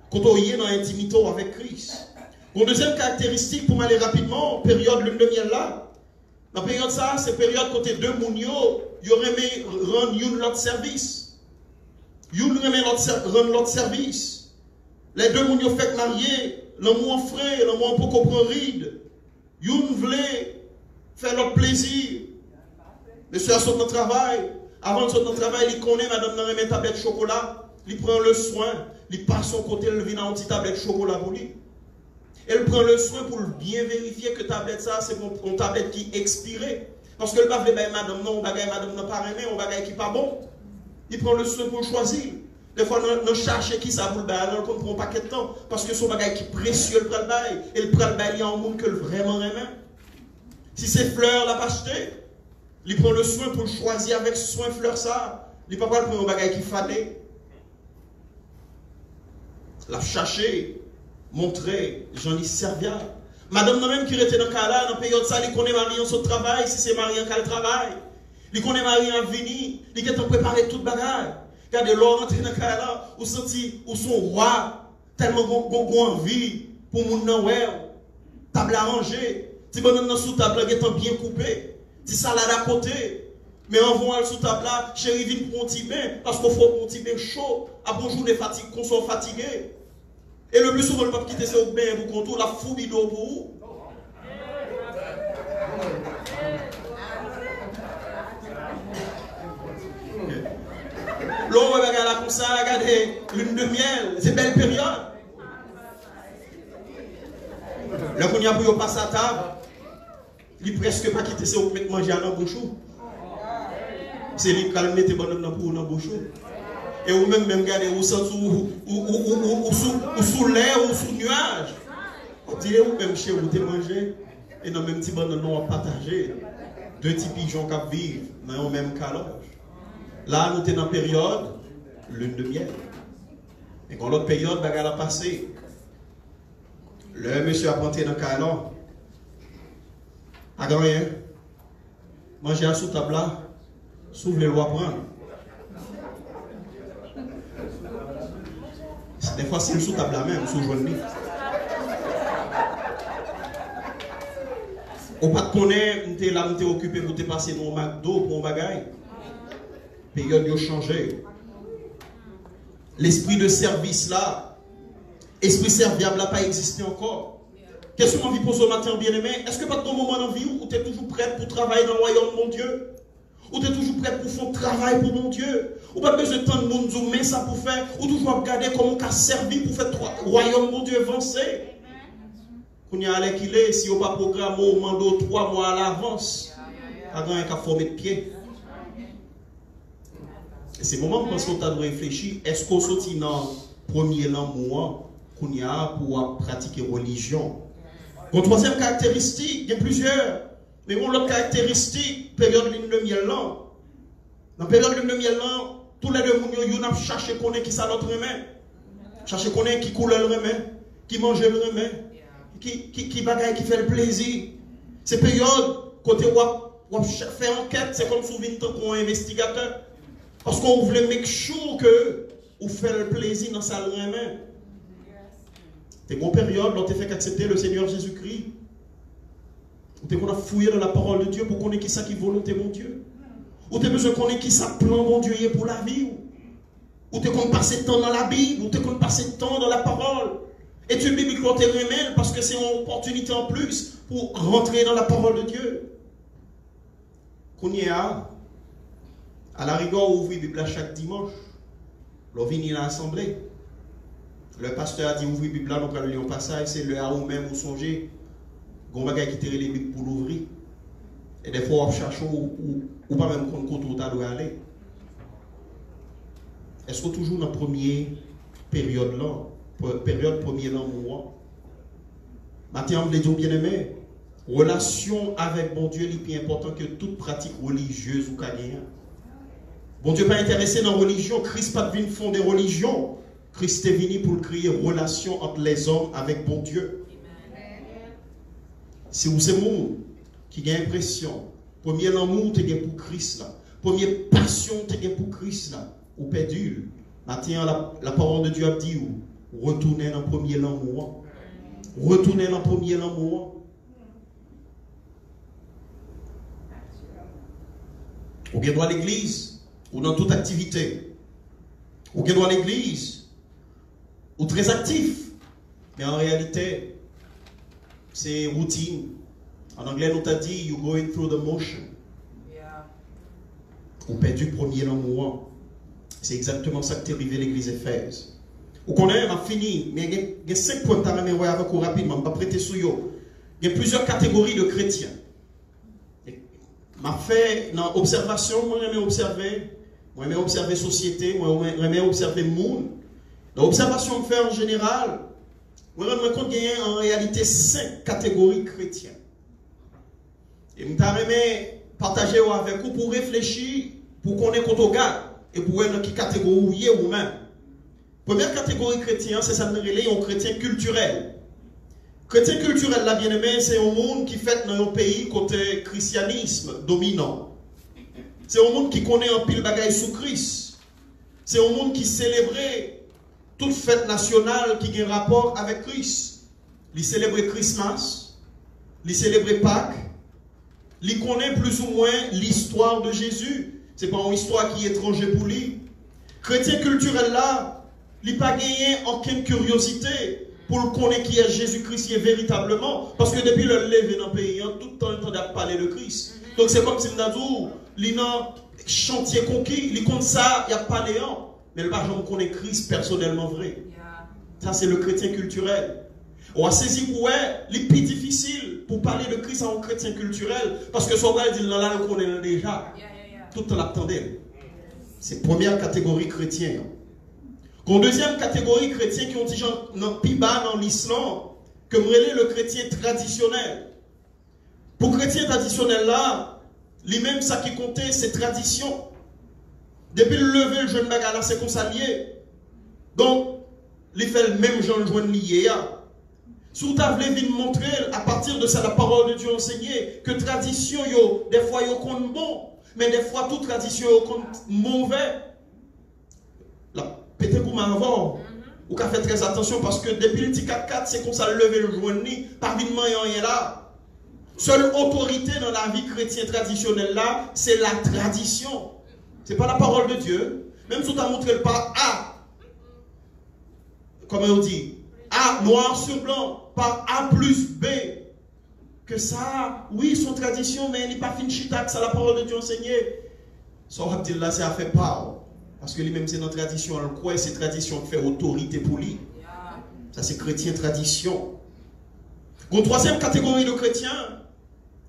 Quand on est dans l'intimité avec Christ. Une deuxième caractéristique, pour m'aller rapidement, période lune de miel là. Dans la période ça, c'est période côté deux mounio, il aurait aimé rendre une l'autre service. Une aimé rendre l'autre service. Les deux mounio fait marier, l'amour frais, l'amour pour comprendre ride. Une voulait faire leur plaisir. Monsieur a sauté dans le travail. Avant de sauter dans le travail, il connaît madame dans une tablette de chocolat. Il prend le soin. Il passe son côté, il vient dans une petite tablette de chocolat pour lui. Elle prend le soin pour bien vérifier que tablette ça, c'est une tablette qui est expirée. Parce que le bas madame non, madame n'a pas aimé, on bagaille qui pas bon. Il prend le soin pour le choisir. Des fois, nous cherchons qui ça pour le bail, on prend un paquet de temps. Parce que son bagage qui est précieux, le prend le bail. Et le prend le bail, il y a un monde que vraiment aimé. Si c'est fleur, l'a pas acheté. Il prend le soin pour le choisir avec soin fleur ça. Il ne peut pas prendre un bagage qui fallait. La chercher, montrer, j'en ai servi. Madame même qui était dans le cas là, dans la période ça, il connaît Marie en son travail, si c'est Marie en quel travail. Il connaît Marie en venir, il est en préparer tout le bagage. Regardez, l'or rentre dans le cas là, ou senti, ou son roi, tellement bon envie pour mon Noël. Table arrangée, si bonhomme dans sous table là, étant bien coupé, si salade à côté. Mais en voyant sous table là, chérie, viens pour un petit bain, parce qu'il faut un petit bain chaud, à bonjour des fatigues, qu'on soit fatigué. Et le plus souvent, le pape quitte ce bain, vous contour, la fourbi d'eau pour vous. L'on va regarder là comme ça, regardez, lune de miel, c'est belle période. Là qu'on y a pour passer à table, il presque pas quitter ce bain manger à la bouche. C'est lui qui a mis bonhomme dans pour bouche. Et ou même regardez ou sous l'air ou sous nuage. On dirait ou même chez vous te manger et dans même petit bonhomme on va partager deux petits pigeons qui vivent dans le même caloge. Là nous sommes dans la période lune de miel. Et quand l'autre période bagarre a passé. Le monsieur a planté dans le caloge. A rien. Manger à sous table là. S'ouvre les lois prendre. Des fois, c'est sous table là même, sous journée. Ou pas de connaître, m'te là, m'te occupé pour te passer dans un McDo pour un bagage. Période a changé. L'esprit de service là, esprit serviable n'a pas existé encore. Qu'est-ce qu'on vit pour ce matin, bien-aimé? Est-ce que pas de moment dans la vie où tu es toujours prêt pour travailler dans le royaume de mon Dieu? Ou tu es toujours prêt pour faire travail pour mon Dieu? Ou pas besoin de temps de monde mais ça pour faire? Ou toujours regarder comment on a servi pour faire le royaume de mon Dieu avancer? Quand il y a l'air qu'il est, si on pas programme au mando 3 mois à l'avance, pas grand qu'à former de pied. Et c'est le moment parce qu'on t'a réfléchi, est-ce qu'on sortit dans le premier mois qu'on y a pour pratiquer religion? Une troisième caractéristique, il y a plusieurs, mais une autre caractéristique, période lune de miel là. Dans la période lune de miel là, tous les deux, ils ont cherché qu'on ait qui ça notre remède. Chercher qu'on ait qui coule le remède, qui mange le remède. Qui bagaille, qui fait le plaisir. Ces périodes, côté où on fait enquête, c'est comme souvent pour un investigateur. Parce qu'on voulait make sure que vous fait le plaisir dans sa main. C'est une période où on fait qu'accepter le Seigneur Jésus-Christ. Où on a fouillé dans la parole de Dieu pour connaître qui ça qui volonté mon Dieu. Où tu as besoin de connaître qui ça plan mon Dieu pour la vie. Où tu as passé temps dans la Bible, où tu as passé temps dans la parole. Et tu biblique qu'on te remet parce que c'est une opportunité en plus pour rentrer dans la parole de Dieu. Qu'on y a, à la rigueur, on ouvre la Bible chaque dimanche. L'on vient à l'assemblée. Le pasteur a dit ouvrir la Bible là, nous allons lire un passage, c'est le à ou même ou songer. On va quitter les Bibles pour l'ouvrir. Et des fois, on cherche ou pas même qu'on compte où tu dois aller. Est-ce que toujours dans la première période là? Période premier mois. Maintenant, on veut dire bien aimé, relation avec bon Dieu est plus important que toute pratique religieuse ou gagnant. Bon Dieu pas intéressé dans la religion, Christ pas venu fonder religion. Christ est venu pour créer relation entre les hommes avec bon Dieu. Si vous êtes monde qui a l'impression, premier amour tu as pour Christ là, première passion tu as pour Christ là, ou perdu. Maintenant la parole de Dieu a dit où retournez dans le premier mois. Retournez dans le premier mois. Ou bien dans l'église, ou dans toute activité. Ou bien dans l'église, ou très actif. Mais en réalité, c'est routine. En anglais, nous t'a dit, you're going through the motion. Ou perdu le premier mois. C'est exactement ça que t'es arrivé à l'église Éphèse. Vous connaissez, m'a fini, mais il y a 5 points de avec vous rapidement, je ne vais pas prêter sur eux. Il y a plusieurs catégories de chrétiens. M'a fait dans l'observation, moi j'aime observer la société, moi j'aime observer le monde. Dans l'observation que je fais en général, moi je me compte qu'il y a en réalité 5 catégories de chrétiens. Et je vais partager avec vous pour réfléchir, pour qu'on ait compte au gars, et pour voir dans quelle catégorie ou même. Première catégorie chrétien, c'est ça que nous appelons un chrétien culturel. Chrétien culturel, là, bien aimé, c'est un monde qui fait dans un pays côté christianisme dominant. C'est un monde qui connaît un pile bagaille sous Christ. C'est un monde qui célébrait toute fête nationale qui a un rapport avec Christ. Il célébrait Christmas, il célébrait Pâques, il connaît plus ou moins l'histoire de Jésus. Ce n'est pas une histoire qui est étrangère pour lui. Chrétien culturel là, il n'a pas gagné aucune curiosité pour le connaître qui est Jésus-Christ véritablement. Parce que depuis le lever dans le pays, tout le temps, il entend parler de Christ. Donc c'est comme si il a un chantier conquis, il compte ça, il n'y a pas néant. Mais le pas connaît Christ personnellement vrai. Ça c'est le chrétien culturel. On a saisi pour elle, il est plus difficile pour parler de Christ à un chrétien culturel. Parce que son gars dit là, on connaît déjà. Tout le temps l'attendait. C'est la première catégorie chrétienne. Une deuxième catégorie chrétien qui ont dit dans Piba, dans l'islam, que le chrétien traditionnel. Pour le chrétien traditionnel là, lui-même, ça qui comptait, c'est tradition. Depuis le lever, le jeune bagala, c'est qu'on s'allie. Donc, il fait le même genre de joint lié. Si vous avez voulu montrer, à partir de ça, la parole de Dieu enseignée, que tradition, des fois, yo compte bon, mais des fois, toute tradition, yo compte mauvais. Peut-être que vous m'avez vous avez fait très attention parce que depuis le petit 4-4, c'est comme ça lever le joint ni, parmi moi, il y a là. Seule autorité dans la vie chrétienne traditionnelle là, c'est la tradition. Ce n'est pas la parole de Dieu. Même si on t'a montré le pas A, comment on dit, A noir sur blanc, par A plus B, que ça, oui, son tradition, mais il n'est pas fin chitac, c'est la parole de Dieu enseignée. Ça, on va dire là, c'est à faire part. Parce que lui-même, c'est notre tradition. Alors, quoi, c'est tradition qui fait autorité pour lui. Ça, c'est chrétien tradition. Une troisième catégorie de chrétiens,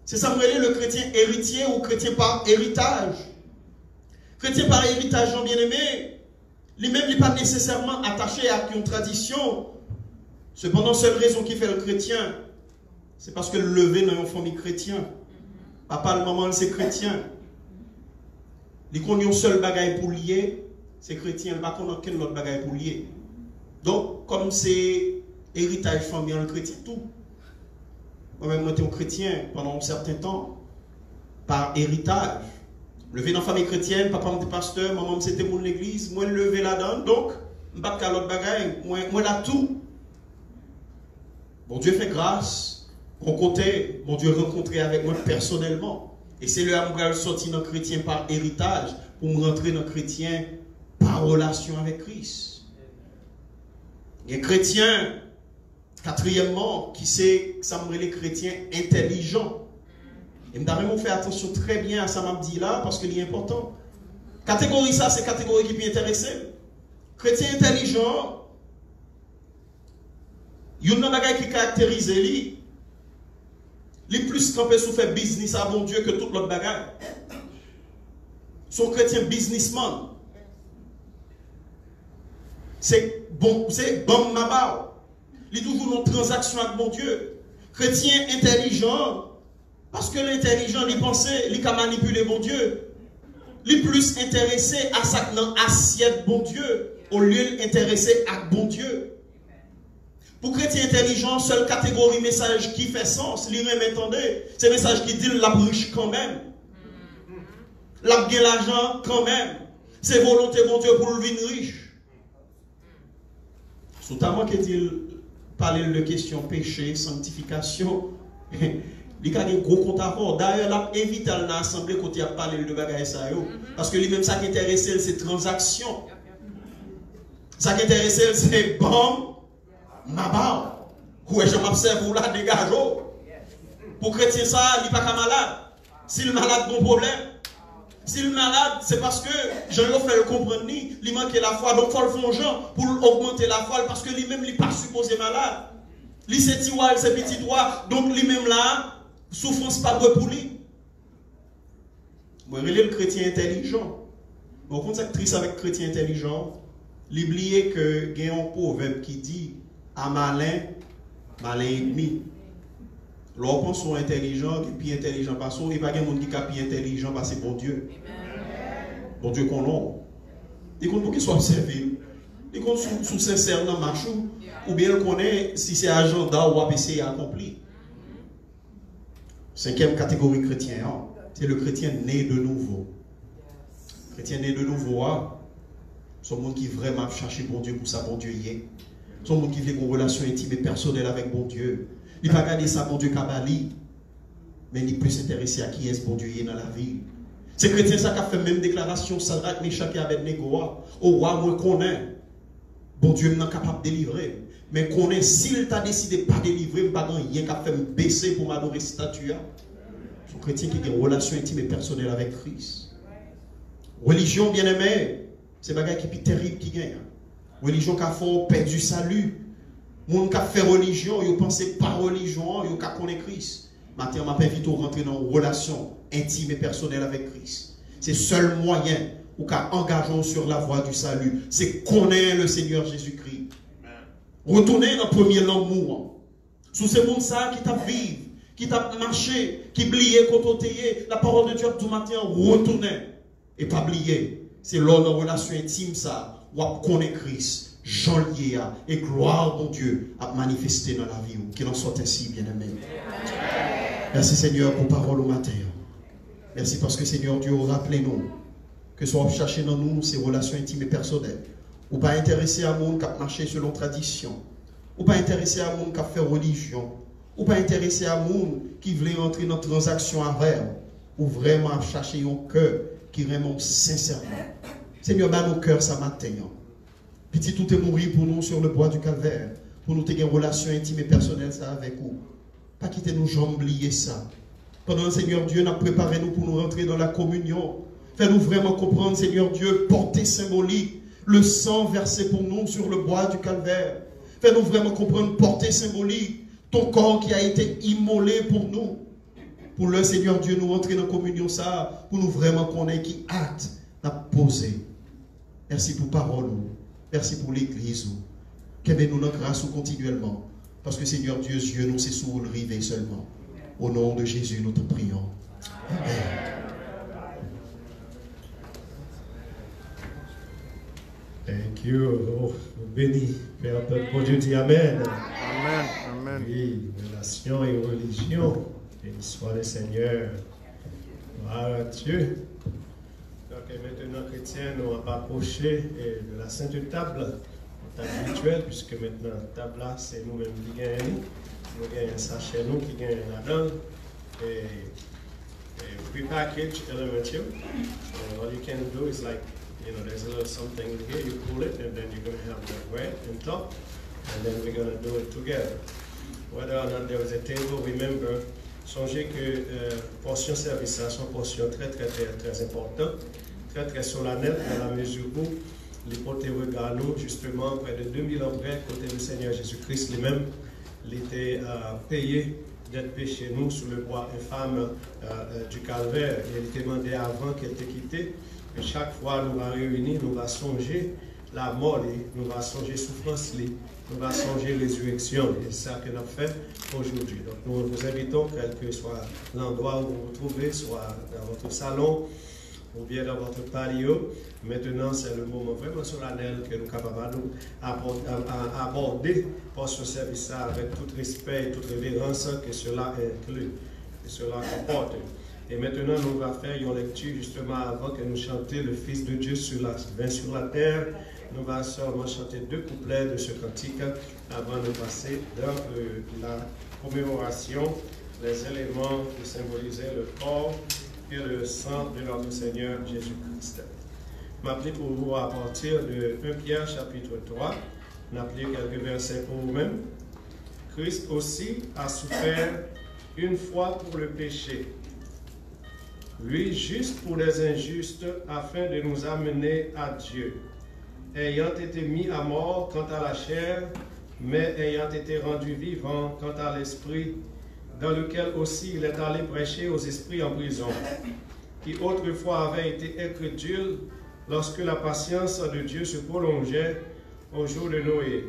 c'est ça, le chrétien héritier ou chrétien par héritage. Chrétien par héritage, bien-aimé, lui-même n'est pas nécessairement attaché à une tradition. Cependant, seule raison qui fait le chrétien, c'est parce que le levé dans une famille chrétienne. Papa, le maman, c'est chrétien. Les qu'on ont seul bagaille pour lier, c'est chrétien, il n'y a pas aucun autre bagaille pour lier. Donc, comme c'est héritage familial chrétien, tout. Moi-même, j'étais un chrétien pendant un certain temps, par héritage. Levé dans la famille chrétienne, papa était pasteur, maman c'était mon l'église, moi levé là-dedans, donc, je ne suis pas l'autre bagaille, moi là tout. Bon Dieu fait grâce, mon côté, mon Dieu rencontré avec moi personnellement. Et c'est le amour sorti dans le chrétien par héritage pour me rentrer dans le chrétien par relation avec Christ. Il y a un chrétien, quatrièmement, qui sait, ça me les chrétiens intelligents. Et je faire attention très bien à ça m'a dit là parce qu'il est important. Catégorie ça, c'est catégorie qui peut intéresser. Chrétien intelligent, il y a une chose qui caractérise lui. Les plus campés sous fait business à bon Dieu que toute l'autre bagaille. Son chrétien businessman. C'est bon mabao. Il est toujours dans transaction avec bon Dieu. Chrétien intelligent. Parce que l'intelligent, il pense, il a manipulé bon Dieu. Il est plus intéressé à sa assiette bon Dieu, au lieu d'intéressé à bon Dieu. Pour chrétien intelligent, seule catégorie message qui fait sens, l'irem entendez, c'est message qui dit la riche quand même. La gain l'argent quand même. C'est volonté bon Dieu pour le vivre riche. Notamment qu'il dit parler de questions péché, sanctification. Il y a un gros compte à faire. D'ailleurs, il a invité à l'assemblée quand il a parlé de bagaille ça. Parce que lui-même, ça qui intéresse, c'est transaction. Ça qui intéresse, c'est bon, mabao. Où je m'observe, où là, dégage. Pour chrétien, ça, il n'est pas qu'un malade. S'il est malade, bon problème. S'il est malade, c'est parce que je lui fait le comprendre, il manque la foi. Donc, il faut le faire genre pour augmenter la foi parce que lui-même, il n'est pas supposé malade. Lui, c'est tiwa, c'est petit doigt. Donc, lui-même là, souffrance pas de pour lui. Moi, je le chrétien intelligent. Par contre, c'est triste avec chrétien intelligent. L'oublier que il y a un proverbe qui dit à malin, malin et demi. L'on pense soit intelligent, et puis intelligent parce qu'il n'y a pas de monde qui est intelligent parce que c'est bon Dieu. Bon Dieu qu'on l'a. Il compte pour qu'il soit observé. Il compte sous sincère dans ma chou. Ou bien il connaît si c'est agenda ou APC accompli. Cinquième catégorie chrétien, c'est le chrétien né de nouveau. Chrétien né de nouveau, c'est un monde qui vraiment cherche bon Dieu pour ça, bon Dieu y est. C'est un monde qui vit une relation intime et personnelle avec bon Dieu. Il ne va pas garder ça, bon Dieu, Kabali, mais il peut s'intéresser à qui est ce bon Dieu y est dans la vie. C'est chrétien ça qui a fait même déclaration, Sadrach, Meshach et Abednego. Au roi, moi connais. Bon Dieu n'est pas capable de délivrer. Mais connais, s'il t'a décidé de ne pas délivrer, je ne pas rien qui a fait me baisser pour m'adorer statue. C'est un chrétien qui a une relation intime et personnelle avec Christ. Religion, bien aimé, c'est un bagage qui est terrible qui gagne. Religion qui a fait perdre du salut. Moun qui a fait religion, ils pensent pas religion, ils connaissent Christ. Maintenant, je m'invite à rentrer dans une relation intime et personnelle avec Christ. C'est le seul moyen où qu'à engager sur la voie du salut. C'est connaître le Seigneur Jésus-Christ. Retourner dans le premier l'amour. Sous ces mondes ça qui t'a vécu, qui t'a marché, qui blié, côté, la parole de Dieu tout matin, retourner. Et pas oublier. C'est lors de relation intime ça, où on connaît Christ. Jean lié et gloire, mon Dieu, à manifester dans la vie. Qu'il en soit ainsi, bien-aimé. Merci, Seigneur, pour parole au matin. Merci parce que, Seigneur Dieu, rappelez-nous que soit chercher dans nous ces relations intimes et personnelles. Ou pas intéressé à monde qui a marché selon tradition. Ou pas intéressé à monde qui a fait religion. Ou pas intéressé à monde qui voulait entrer dans une transaction avec, ou vraiment chercher un cœur qui vraiment sincèrement. Seigneur, dans nos cœurs, ça matin. Petit tout est mort pour nous sur le bois du calvaire, pour nous avoir une relation intime et personnelle ça avec vous. Pas quitter nos jambes, oublier ça. Pendant le Seigneur Dieu, nous préparé nous pour nous rentrer dans la communion. Fais-nous vraiment comprendre, Seigneur Dieu, portée symbolique, le sang versé pour nous sur le bois du calvaire. Fais-nous vraiment comprendre, portée symbolique, ton corps qui a été immolé pour nous. Pour le Seigneur Dieu, nous rentrer dans la communion, ça, pour nous vraiment connaître qui acte à poser. Merci pour parole, merci pour l'église. Qu'aimez nous notre grâce continuellement. Parce que Seigneur Dieu, Dieu nous c'est sous le rivet seulement. Au nom de Jésus, nous te prions. Amen. Thank you. Oh, béni. Père, bon Dieu dit Amen. Amen. Amen. Oui, relation et religion. Béni soit le Seigneur. Gloire à Dieu. Donc maintenant, chrétiens, nous allons approcher de la Sainte Table, table rituelle, puisque maintenant, la table là, c'est nous-mêmes qui gagnons. Nous gagnons ça chez nous, qui gagnons là-dedans. Et prepackaged elementary. All you can do is like, you know, there's a little something here, you pull it, and then you're going to have the bread on top, and then we're going to do it together. Whether or not there is a table, remember, songez que portion service, c'est une portion très importante, très solennelle, dans la mesure où l'hypothèse regarde nous, justement, près de 2000 ans après, côté du Seigneur Jésus-Christ lui-même, il était payé d'être péché nous sur le bois infâme du calvaire. Il était demandé avant qu'elle t'ait quitté. Et chaque fois nous va réunir, nous va songer la mort, nous va songer souffrance, nous va songer résurrection. Et c'est ça que nous avons fait aujourd'hui. Donc nous vous invitons, quel que soit l'endroit où vous vous trouvez, soit dans votre salon ou bien dans votre patio. Maintenant, c'est le moment vraiment solennel que nous sommes capables d'aborder pour ce service avec tout respect et toute révérence que cela inclut, que cela comporte. Et maintenant, nous allons faire une lecture justement avant que nous chantions le Fils de Dieu vint sur la terre. Nous allons seulement chanter 2 couplets de ce cantique avant de passer dans la commémoration, les éléments qui symbolisaient le corps et le sang de notre Seigneur Jésus-Christ. Je m'appelle pour vous à partir de 1 Pierre chapitre 3. On a appelé quelques versets pour vous-même. Christ aussi a souffert une fois pour le péché. Lui juste pour les injustes, afin de nous amener à Dieu, ayant été mis à mort quant à la chair, mais ayant été rendu vivant quant à l'esprit, dans lequel aussi il est allé prêcher aux esprits en prison, qui autrefois avaient été incrédules lorsque la patience de Dieu se prolongeait au jour de Noé,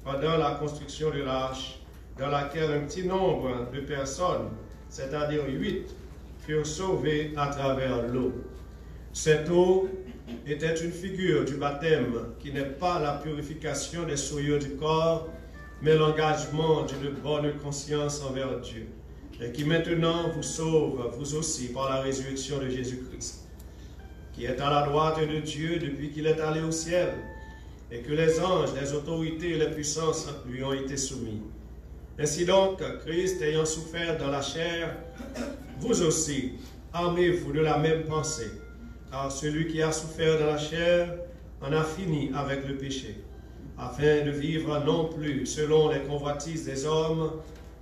pendant la construction de l'arche, dans laquelle un petit nombre de personnes, c'est-à-dire 8, furent sauvés à travers l'eau. Cette eau était une figure du baptême qui n'est pas la purification des souillures du corps, mais l'engagement d'une bonne conscience envers Dieu, et qui maintenant vous sauve, vous aussi, par la résurrection de Jésus-Christ, qui est à la droite de Dieu depuis qu'il est allé au ciel, et que les anges, les autorités et les puissances lui ont été soumis. Ainsi donc, Christ ayant souffert dans la chair, vous aussi, armez-vous de la même pensée, car celui qui a souffert dans la chair en a fini avec le péché, afin de vivre non plus selon les convoitises des hommes,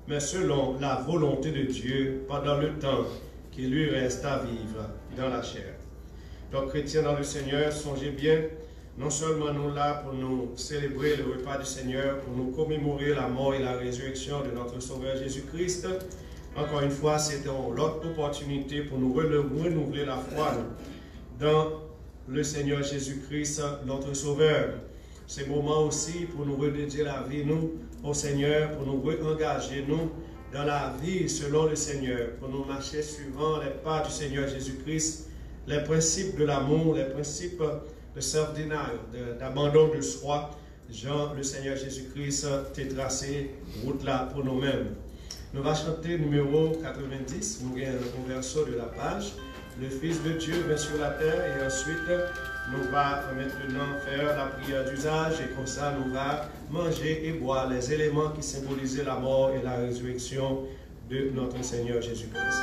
mais selon la volonté de Dieu pendant le temps qui lui reste à vivre dans la chair. Donc, chrétiens dans le Seigneur, songez bien, non seulement nous là pour nous célébrer le repas du Seigneur, pour nous commémorer la mort et la résurrection de notre Sauveur Jésus-Christ. Encore une fois, c'est l'autre opportunité pour nous renouveler la foi dans le Seigneur Jésus-Christ, notre Sauveur. C'est le moment aussi pour nous redédier la vie, nous, au Seigneur, pour nous réengager, nous, dans la vie selon le Seigneur, pour nous marcher suivant les pas du Seigneur Jésus-Christ, les principes de l'amour, les principes de self-denial, d'abandon de soi. Jean, le Seigneur Jésus-Christ, t'a tracé route là pour nous-mêmes. Nous allons chanter numéro 90, nous avons un verso de la page. Le Fils de Dieu vint sur la terre et ensuite nous va maintenant faire la prière d'usage et comme ça nous va manger et boire les éléments qui symbolisaient la mort et la résurrection de notre Seigneur Jésus-Christ.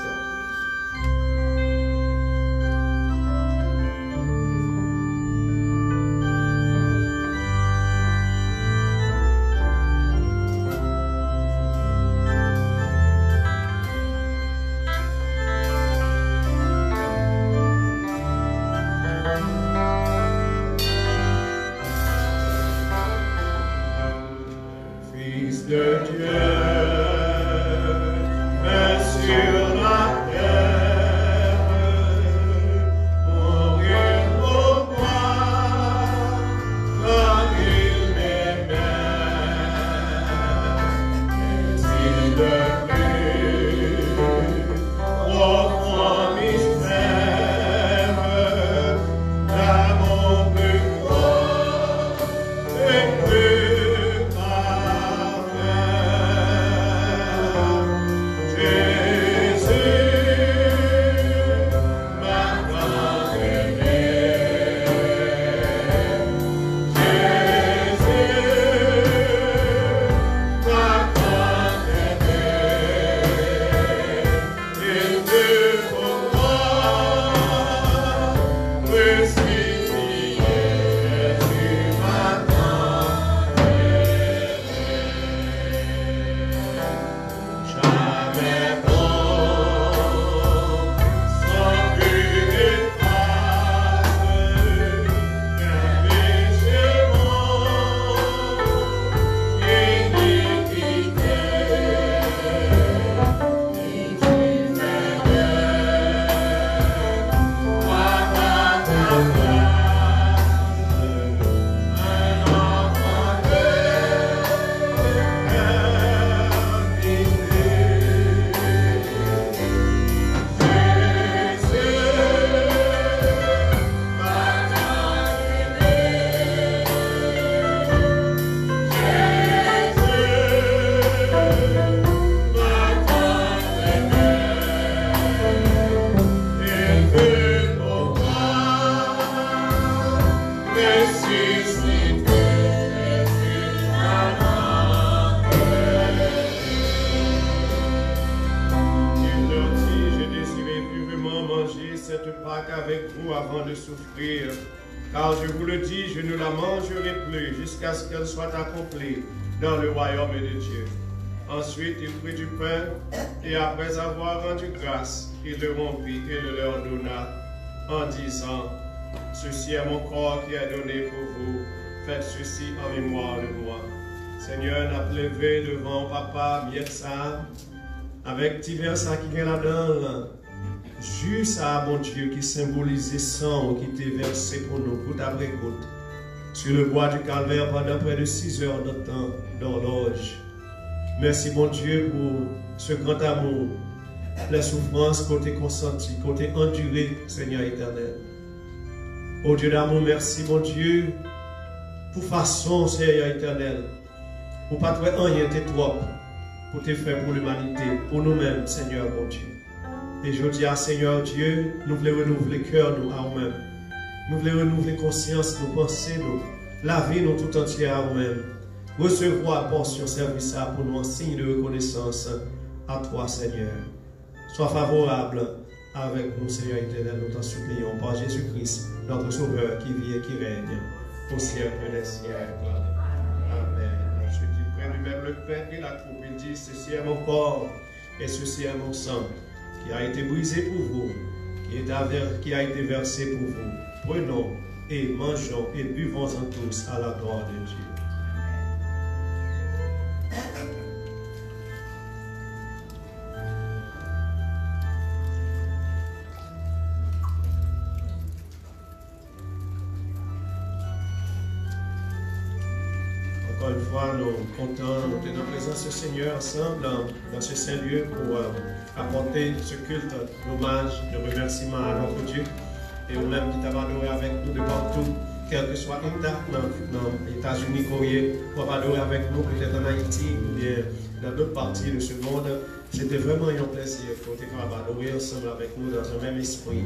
Jusqu'à ce qu'elle soit accomplie dans le royaume de Dieu. Ensuite, il prit du pain et après avoir rendu grâce, il le rompit et le leur donna en disant, « Ceci est mon corps qui est donné pour vous, faites ceci en mémoire de moi. » Seigneur, n'a levé devant Papa, miette ça, avec divers ça qui vient là-dedans, juste à mon Dieu qui symbolisait sang qui était versé pour nous, goutte après goutte. Sur le bois du calvaire pendant près de 6 heures de temps d'horloge. Merci mon Dieu pour ce grand amour, les souffrances côté consenti, côté enduré, Seigneur éternel. Oh Dieu d'amour, merci mon Dieu pour façon, Seigneur éternel, pour pas trouver rien de trop, pour te faire pour l'humanité, pour nous-mêmes, Seigneur mon Dieu. Et je dis à Seigneur Dieu, nous voulons renouveler le cœur nous à nous-mêmes. Nous voulons renouveler conscience, nos pensées, la vie, nous tout entier à nous-mêmes. Recevoir portion service pour nous en signe de reconnaissance à toi, Seigneur. Sois favorable avec nous, Seigneur éternel, nous t'en supplions par Jésus-Christ, notre Sauveur qui vit et qui règne au siècle des siècles. Amen. Ensuite, il prend lui-même le pain et la coupe. Il dit, ceci est mon corps et ceci est mon sang qui a été brisé pour vous, qui a été versé pour vous. Prenons et mangeons et buvons-en tous à la gloire de Dieu. Encore une fois, nous sommes contents de notre présence du Seigneur ensemble dans ce saint lieu pour apporter ce culte d'hommage, de remerciement à notre Dieu. Et nous-mêmes qui t'avons adoré avec nous de partout, quel que soit l'État, dans les États-Unis, Corée, pour adorer avec nous, peut-être en Haïti, ou bien dans d'autres parties de ce monde. C'était vraiment un plaisir pour te faire adorer ensemble avec nous dans un même esprit.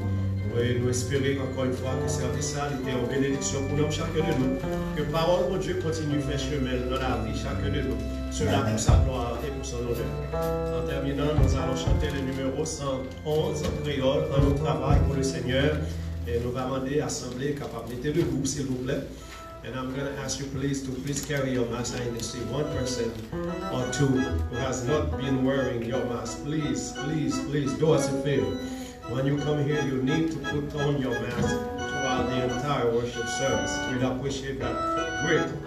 Nous espérons encore une fois que service ça était une bénédiction pour nous, chacun de nous. Que parole de Dieu continue à faire chemin dans la vie, chacun de nous. Cela pour sa gloire et pour son honneur. En terminant, nous allons chanter le numéro 111 en créole, dans notre travail pour le Seigneur. Et nous allons demander à l'Assemblée capable de mettre debout, s'il vous plaît. And I'm going to ask you please carry your mask. I need to see one person or two who has not been wearing your mask. Please do us a favor. When you come here, you need to put on your mask throughout the entire worship service. We'd appreciate that greatly.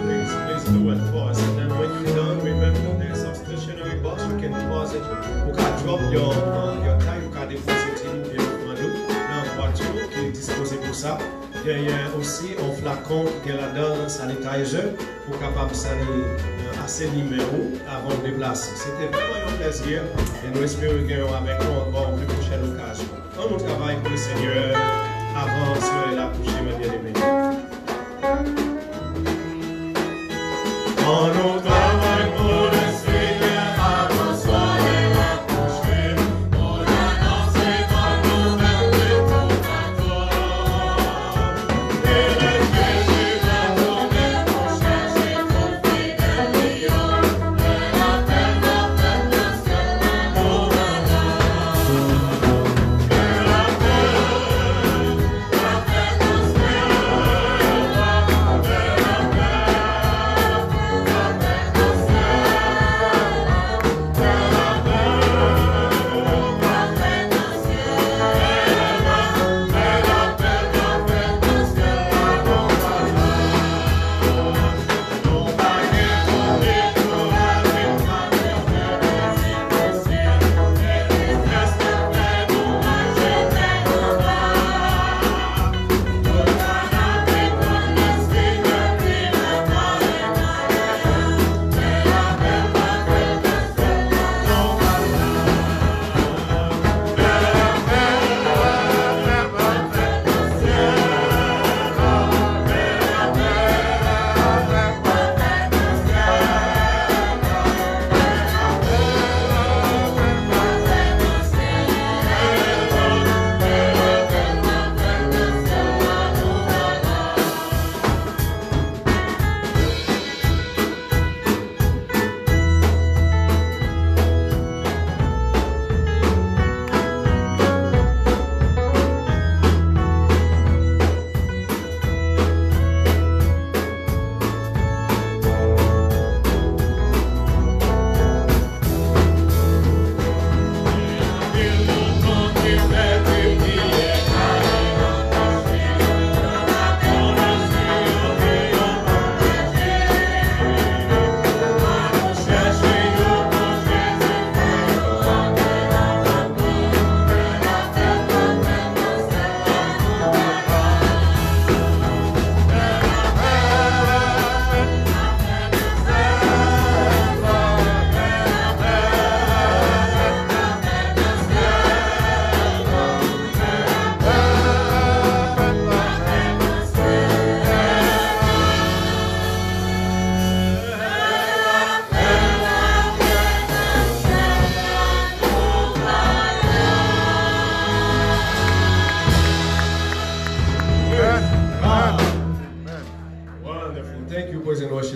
Please do it for us. And then when you're done, remember there's a stationary box. You can pause it. You can drop your tie. You can deposit it dans la voiture qui est disposée pour ça. Derrière aussi un flacon qui est là-dedans, sanitizer, pour capable de assez numéro avant de déplacer. C'était vraiment un plaisir et nous espérons gagner avec nous encore une plus prochaine occasion. On nous travaille pour le Seigneur avant sur la prochaine, mes bien-aimés. On nous travaille pour le Seigneur avant soir et la prochaine. On annonce dans nos mains de tout accord. Et le Jésus va tourner pour chercher ton fidèle lion. Et la peine dans ciel nous voilà. Et la peine dans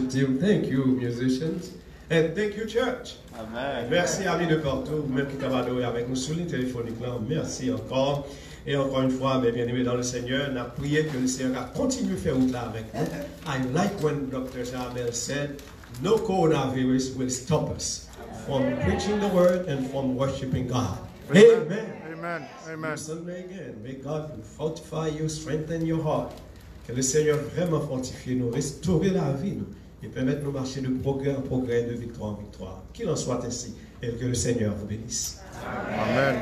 team. Thank you, musicians. And thank you, church. Amen. Merci, amis de partout, même qui t'ont adoré avec nous sur les téléphoniques là. Merci encore. Et encore une fois, mes bien-aimés dans le Seigneur, on a prié que le Seigneur a continué à faire route là avec nous. I like when Dr. Jamel said, no coronavirus will stop us from preaching the word and from worshiping God. Amen. Amen. Amen. Sunday again. May God fortify you, strengthen your heart. Que le Seigneur vraiment fortifie nous, restaurer la vie nous, et permettre nous marcher de progrès en progrès, de victoire en victoire. Qu'il en soit ainsi, et que le Seigneur vous bénisse. Amen.